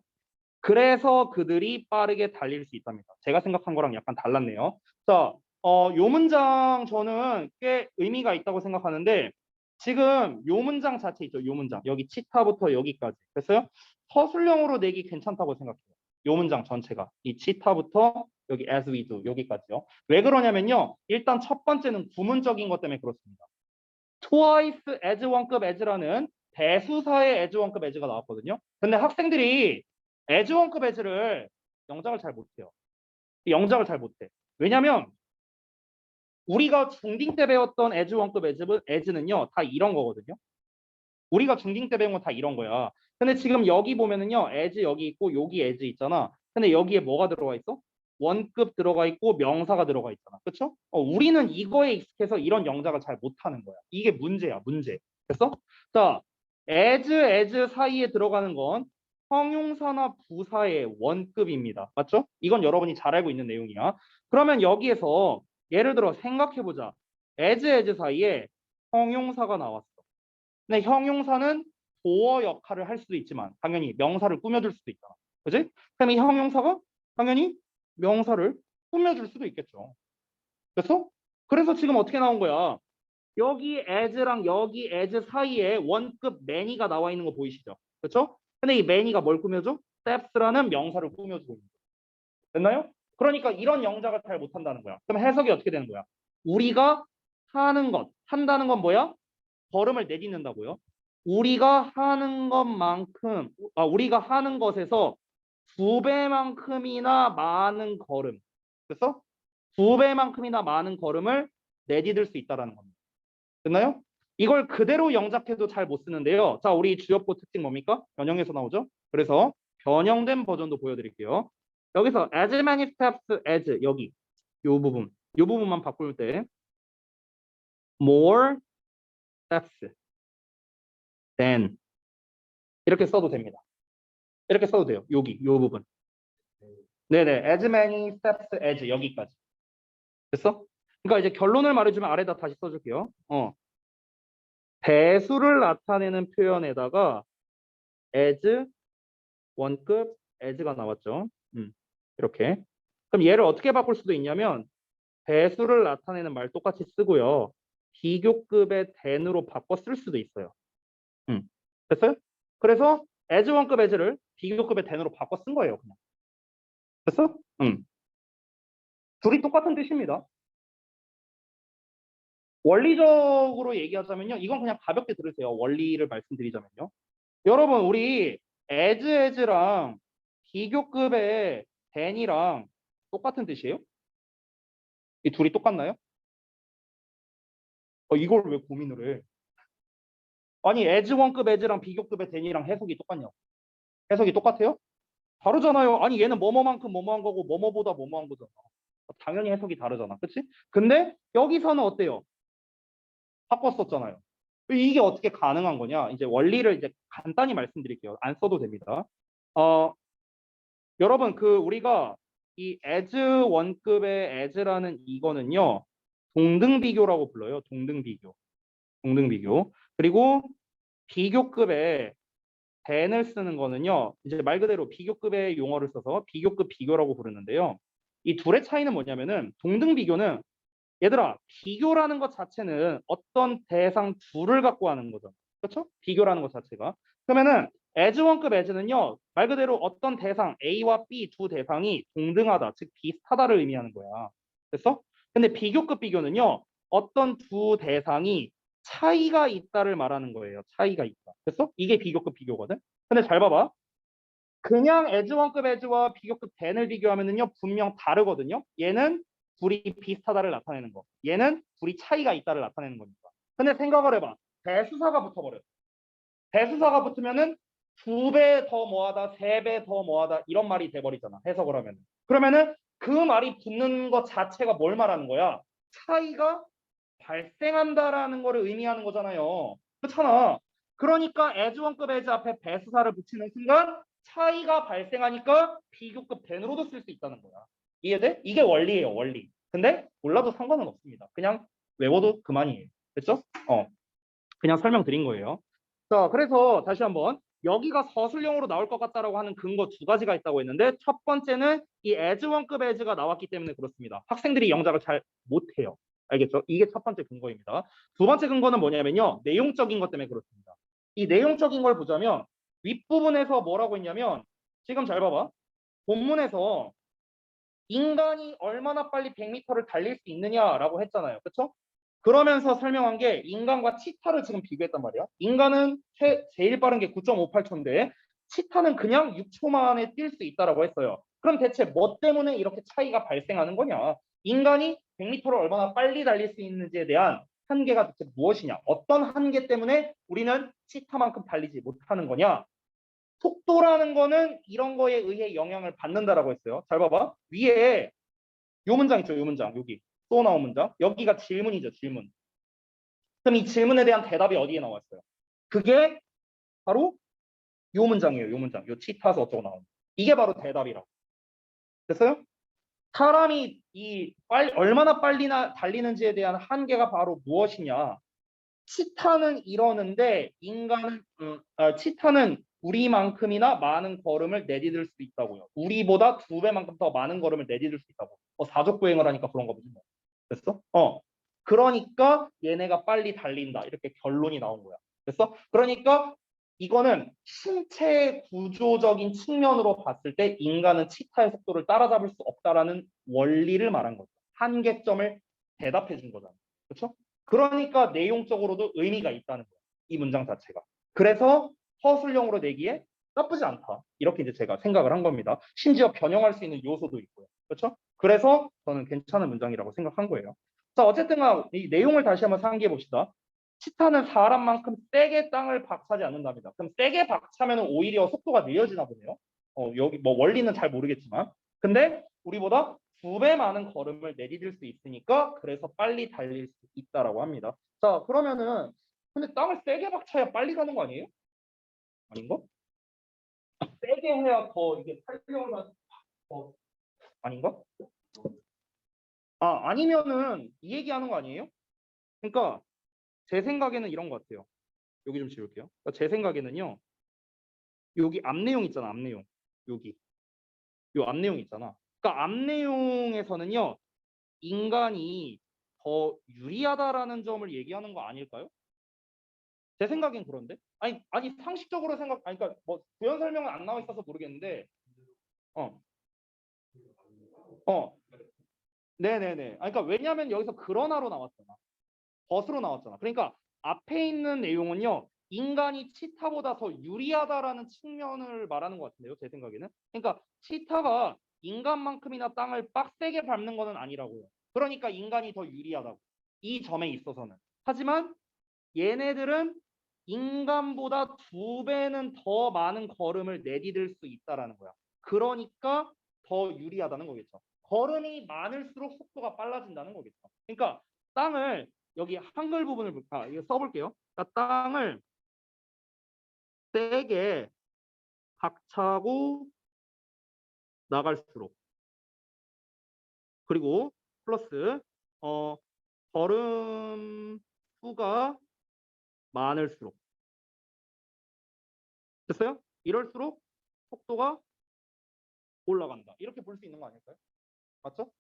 그래서 그들이 빠르게 달릴 수 있답니다. 제가 생각한 거랑 약간 달랐네요. 자, 요 문장 저는 꽤 의미가 있다고 생각하는데 지금 요 문장 자체 있죠. 요 문장. 여기 치타부터 여기까지. 됐어요? 서술형으로 내기 괜찮다고 생각해요. 요 문장 전체가. 이 치타부터 여기 as we do 여기까지요. 왜 그러냐면요. 일단 첫 번째는 구문적인 것 때문에 그렇습니다. twice as 원급 as라는 대수사의 as 원급 as가 나왔거든요. 근데 학생들이 as 원급 as를 영작을 잘 못해요. 영작을 잘 못해. 왜냐면 우리가 중딩 때 배웠던 as 원급 as는요 다 이런 거거든요. 우리가 중딩 때 배운 건 다 이런 거야. 근데 지금 여기 보면은요 as 여기 있고 여기 as 있잖아. 근데 여기에 뭐가 들어가 있어? 원급 들어가 있고 명사가 들어가 있잖아. 그렇죠? 우리는 이거에 익숙해서 이런 영작을 잘 못하는 거야. 이게 문제야, 문제. 됐어? 자, as 사이에 들어가는 건 형용사나 부사의 원급입니다. 맞죠? 이건 여러분이 잘 알고 있는 내용이야. 그러면 여기에서 예를 들어 생각해보자. as 사이에 형용사가 나왔어. 근데 형용사는 보어 역할을 할 수도 있지만 당연히 명사를 꾸며줄 수도 있잖아. 그지? 그럼 이 형용사가 당연히 명사를 꾸며줄 수도 있겠죠. 그래서 지금 어떻게 나온 거야? 여기 as랑 여기 as 사이에 원급 many가 나와 있는 거 보이시죠? 그렇죠? 근데 이 many가 뭘 꾸며줘? steps라는 명사를 꾸며주고 있는 거예요. 됐나요? 그러니까 이런 영작을 잘 못한다는 거야. 그럼 해석이 어떻게 되는 거야? 우리가 하는 것, 한다는 건 뭐야? 걸음을 내딛는다고요. 우리가 하는 것만큼, 우리가 하는 것에서 2배만큼이나 많은 걸음. 그래서 2배만큼이나 많은 걸음을 내디딜 수 있다는 겁니다. 됐나요? 이걸 그대로 영작해도 잘 못 쓰는데요. 자, 우리 주역보 특징 뭡니까? 변형에서 나오죠. 그래서 변형된 버전도 보여드릴게요. 여기서 as many steps as 여기 요 부분만 바꿀 때 more steps than 이렇게 써도 됩니다. 이렇게 써도 돼요. 여기 요 부분. 네네, as many steps as 여기까지. 됐어? 그러니까 이제 결론을 말해주면 아래다 다시 써줄게요. 배수를 나타내는 표현에다가 as 원급 as가 나왔죠. 이렇게. 그럼 얘를 어떻게 바꿀 수도 있냐면 배수를 나타내는 말 똑같이 쓰고요. 비교급의 than으로 바꿔 쓸 수도 있어요. 됐어요? 그래서 as 원급 as를 비교급의 than으로 바꿔 쓴 거예요. 그냥. 됐어? 둘이 똑같은 뜻입니다. 원리적으로 얘기하자면요. 이건 그냥 가볍게 들으세요. 원리를 말씀드리자면요. 여러분, 우리 as랑 비교급의 than이랑 똑같은 뜻이에요? 이 둘이 똑같나요? 이걸 왜 고민을 해? 아니, as 원급 as랑 비교급의 than이랑 해석이 똑같냐고. 해석이 똑같아요? 다르잖아요. 아니, 얘는 뭐뭐만큼 뭐뭐한 거고 뭐뭐보다 뭐뭐한 거잖아. 당연히 해석이 다르잖아. 그치? 근데 여기서는 어때요? 바꿨었잖아요. 이게 어떻게 가능한 거냐? 이제 원리를 이제 간단히 말씀드릴게요. 안 써도 됩니다. 여러분, 우리가 이 as 원급의 as라는 이거는요. 동등비교라고 불러요. 동등비교. 동등비교. 그리고 비교급의 than을 쓰는 거는요. 이제 말 그대로 비교급의 용어를 써서 비교급 비교라고 부르는데요. 이 둘의 차이는 뭐냐면은 동등비교는 얘들아, 비교라는 것 자체는 어떤 대상 둘을 갖고 하는 거죠. 그렇죠? 비교라는 것 자체가. 그러면은 as 원급 as는요. 말 그대로 어떤 대상 A와 B 두 대상이 동등하다, 즉 비슷하다를 의미하는 거야. 됐어? 근데 비교급 비교는요. 어떤 두 대상이 차이가 있다를 말하는 거예요. 차이가 있다. 됐어? 이게 비교급 비교거든. 근데 잘 봐봐. 그냥 as 원급 as와 비교급 than을 비교하면은요. 분명 다르거든요. 얘는 둘이 비슷하다를 나타내는 거. 얘는 둘이 차이가 있다를 나타내는 거니까. 근데 생각을 해봐. 대수사가 붙어버려. 대수사가 붙으면은 2배 더 뭐하다, 3배 더 뭐하다 이런 말이 돼버리잖아. 해석을 하면은. 그러면은 그 말이 붙는 것 자체가 뭘 말하는 거야? 차이가 발생한다라는 거를 의미하는 거잖아요. 그렇잖아. 그러니까 as 원급 as 앞에 배수사를 붙이는 순간 차이가 발생하니까 비교급 than으로도 쓸 수 있다는 거야. 이해돼? 이게 원리예요, 원리. 근데 몰라도 상관은 없습니다. 그냥 외워도 그만이에요. 됐죠? 그냥 설명드린 거예요. 자, 그래서 다시 한번 여기가 서술형으로 나올 것 같다라고 하는 근거 2가지가 있다고 했는데 첫 번째는 이 as 원급 as가 나왔기 때문에 그렇습니다. 학생들이 영작을 잘 못해요. 알겠죠? 이게 첫 번째 근거입니다. 두 번째 근거는 뭐냐면요. 내용적인 것 때문에 그렇습니다. 이 내용적인 걸 보자면 윗부분에서 뭐라고 했냐면 지금 잘 봐봐. 본문에서 인간이 얼마나 빨리 100m를 달릴 수 있느냐라고 했잖아요. 그렇죠? 그러면서 설명한 게 인간과 치타를 지금 비교했단 말이야. 인간은 제일 빠른 게 9.58초인데 치타는 그냥 6초 만에 뛸 수 있다라고 했어요. 그럼 대체 뭐 때문에 이렇게 차이가 발생하는 거냐? 인간이 100m를 얼마나 빨리 달릴 수 있는지에 대한 한계가 대체 무엇이냐? 어떤 한계 때문에 우리는 치타만큼 달리지 못하는 거냐? 속도라는 거는 이런 거에 의해 영향을 받는다라고 했어요. 잘 봐봐. 위에 요 문장 있죠. 요 문장. 여기 또 나온 문장. 여기가 질문이죠. 질문. 그럼 이 질문에 대한 대답이 어디에 나왔어요? 그게 바로 요 문장이에요. 요 문장. 요 치타서 어쩌고 나온. 이게 바로 대답이라고. 됐어요? 사람이 얼마나 빨리 달리는지에 대한 한계가 바로 무엇이냐? 치타는 이러는데 인간은 치타는 우리만큼이나 많은 걸음을 내디딜 수 있다고요. 우리보다 2배만큼 더 많은 걸음을 내디딜 수 있다고. 사족보행을 하니까 그런 거 보지 뭐. 됐어? 그러니까 얘네가 빨리 달린다. 이렇게 결론이 나온 거야. 됐어? 그러니까 이거는 신체 구조적인 측면으로 봤을 때 인간은 치타의 속도를 따라잡을 수 없다라는 원리를 말한 거죠. 한계점을 대답해 준 거잖아요. 그렇죠? 그러니까 내용적으로도 의미가 있다는 거예요. 이 문장 자체가. 그래서 서술형으로 내기에 나쁘지 않다. 이렇게 이제 제가 생각을 한 겁니다. 심지어 변형할 수 있는 요소도 있고요. 그렇죠? 그래서 저는 괜찮은 문장이라고 생각한 거예요. 자, 어쨌든 이 내용을 다시 한번 상기해 봅시다. 치타는 사람만큼 세게 땅을 박차지 않는답니다. 그럼 세게 박차면 오히려 속도가 느려지나 보네요. 여기 뭐 원리는 잘 모르겠지만. 근데 우리보다 2배 많은 걸음을 내디딜 수 있으니까 그래서 빨리 달릴 수 있다라고 합니다. 자, 그러면은 근데 땅을 세게 박차야 빨리 가는 거 아니에요? 아닌가? 세게 해야 더 이게 탄력을 더 아닌가? 아니면은 이 얘기하는 거 아니에요? 그러니까 제 생각에는 이런 것 같아요. 여기 좀 지울게요. 그러니까 제 생각에는요. 여기 앞 내용 있잖아, 앞 내용. 여기. 요 앞 내용 있잖아. 그러니까 앞 내용에서는요. 인간이 더 유리하다라는 점을 얘기하는 거 아닐까요? 제 생각엔 그런데. 아니 상식적으로 그러니까 뭐 부연 설명은 안 나와 있어서 모르겠는데. 어. 어. 네네네. 그러니까 왜냐하면 여기서 그러나로 나왔잖아. 벗으로 나왔잖아. 그러니까 앞에 있는 내용은요. 인간이 치타보다 더 유리하다라는 측면을 말하는 것 같은데요. 제 생각에는. 그러니까 치타가 인간만큼이나 땅을 빡세게 밟는 것은 아니라고요. 그러니까 인간이 더 유리하다고. 이 점에 있어서는. 하지만 얘네들은 인간보다 2배는 더 많은 걸음을 내디딜 수 있다라는 거야. 그러니까 더 유리하다는 거겠죠. 걸음이 많을수록 속도가 빨라진다는 거겠죠. 그러니까 땅을 여기 한글 부분을 이거 써볼게요. 그러니까 땅을 세게 박차고 나갈수록 그리고 플러스 어, 걸음 수가 많을수록 됐어요? 이럴수록 속도가 올라간다. 이렇게 볼 수 있는 거 아닐까요? 맞죠?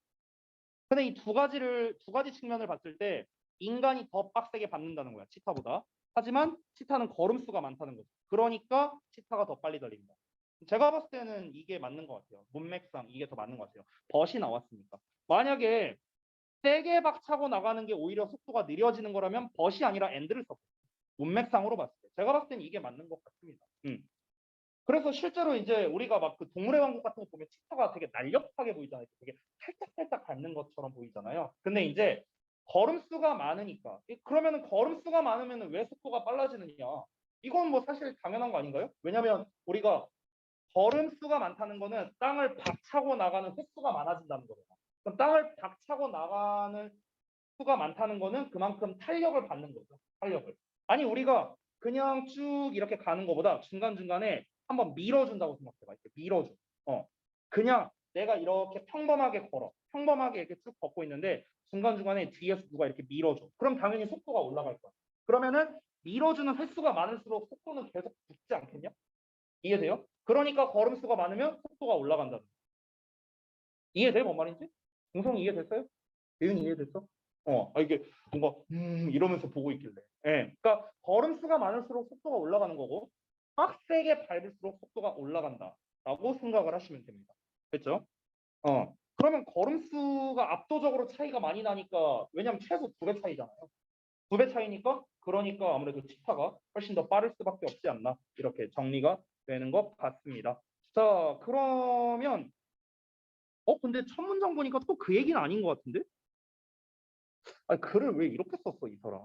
근데 이 두 가지 측면을 봤을 때 인간이 더 빡세게 밟는다는 거야. 치타보다. 하지만 치타는 걸음수가 많다는 거죠. 그러니까 치타가 더 빨리 달린다. 제가 봤을 때는 이게 맞는 것 같아요. 문맥상 이게 더 맞는 것 같아요. 벗이 나왔으니까. 만약에 세게 박차고 나가는 게 오히려 속도가 느려지는 거라면 벗이 아니라 엔드를 썼어요. 문맥상으로 봤을 때. 제가 봤을 때는 이게 맞는 것 같습니다. 그래서 실제로 이제 우리가 막 그 동물의 왕국 같은 거 보면 치타가 되게 날렵하게 보이잖아요. 되게 살짝살짝 밟는 것처럼 보이잖아요. 근데 이제 걸음수가 많으니까 그러면은 걸음수가 많으면 왜 속도가 빨라지느냐? 이건 뭐 사실 당연한 거 아닌가요? 왜냐하면 우리가 걸음수가 많다는 거는 땅을 박차고 나가는 횟수가 많아진다는 거잖아. 그럼 땅을 박차고 나가는 수가 많다는 거는 그만큼 탄력을 받는 거죠. 탄력을. 아니 우리가 그냥 쭉 이렇게 가는 것보다 중간중간에 한번 밀어준다고 생각해봐. 이렇게 밀어줘. 그냥 내가 이렇게 평범하게 걸어. 평범하게 이렇게 쭉 걷고 있는데 중간중간에 뒤에서 누가 이렇게 밀어줘. 그럼 당연히 속도가 올라갈 거야. 그러면은 밀어주는 횟수가 많을수록 속도는 계속 붙지 않겠냐? 이해돼요? 그러니까 걸음수가 많으면 속도가 올라간다는 거야. 이해돼? 뭔 말인지? 동성이 이해됐어요? 대윤이 이해됐어? 이게 뭔가 이러면서 보고 있길래. 예. 그러니까 걸음수가 많을수록 속도가 올라가는 거고 빡세게 밟을수록 속도가 올라간다라고 생각을 하시면 됩니다. 그렇죠? 그러면 걸음수가 압도적으로 차이가 많이 나니까 왜냐면 최소 2배 차이잖아요. 2배 차이니까 그러니까 아무래도 치타가 훨씬 더 빠를 수밖에 없지 않나 이렇게 정리가 되는 것 같습니다. 자, 그러면 근데 첫 문장 보니까 또 그 얘기는 아닌 것 같은데? 아니, 글을 왜 이렇게 썼어, 이 사람?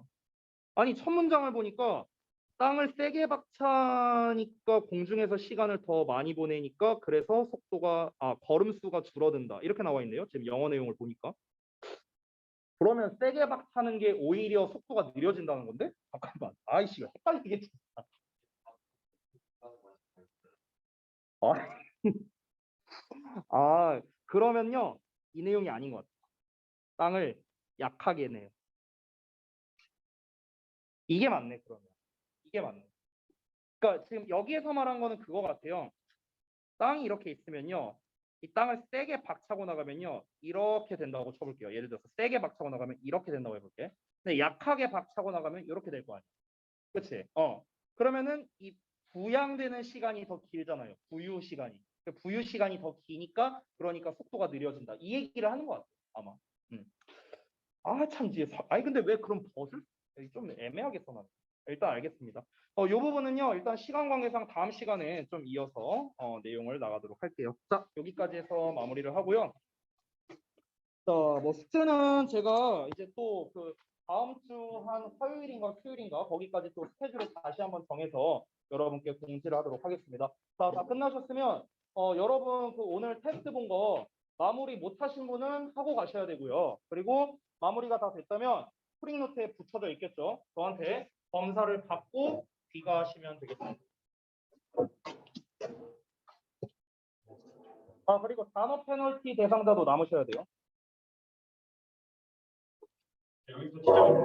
아니, 첫 문장을 보니까 땅을 세게 박차니까 공중에서 시간을 더 많이 보내니까 그래서 걸음수가 줄어든다. 이렇게 나와 있네요. 지금 영어 내용을 보니까. 그러면 세게 박차는 게 오히려 속도가 느려진다는 건데? 잠깐만. 아이씨, 헷갈리겠지. 아, 그러면요. 이 내용이 아닌 것 같아요. 땅을 약하게 내요. 이게 맞네, 그러면. 이게 맞네. 그러니까 지금 여기에서 말한 거는 그거 같아요. 땅이 이렇게 있으면요. 이 땅을 세게 박차고 나가면요. 이렇게 된다고 쳐볼게요. 예를 들어서 세게 박차고 나가면 이렇게 된다고 해볼게. 근데 약하게 박차고 나가면 이렇게 될 거 아니야. 그렇지? 그러면은 이 부양되는 시간이 더 길잖아요. 부유 시간이. 부유 시간이 더 기니까 그러니까 속도가 느려진다. 이 얘기를 하는 것 같아요. 아마. 아, 참 뒤에 아니 근데 왜 그럼 벗을? 좀 애매하게 써놨네. 일단 알겠습니다. 요 부분은요. 일단 시간 관계상 다음 시간에 좀 이어서 내용을 나가도록 할게요. 자, 여기까지 해서 마무리를 하고요. 자, 뭐 숙제는 제가 이제 또 그 다음 주 한 화요일인가 수요일인가 거기까지 또 스케줄을 다시 한번 정해서 여러분께 공지를 하도록 하겠습니다. 자, 다 끝나셨으면 여러분 그 오늘 테스트 본 거 마무리 못 하신 분은 하고 가셔야 되고요. 그리고 마무리가 다 됐다면 스프링노트에 붙여져 있겠죠. 저한테 검사를 받고 귀가하시면 되겠습니다. 아, 그리고 단어 페널티 대상자도 남으셔야 돼요. 여기서 시작.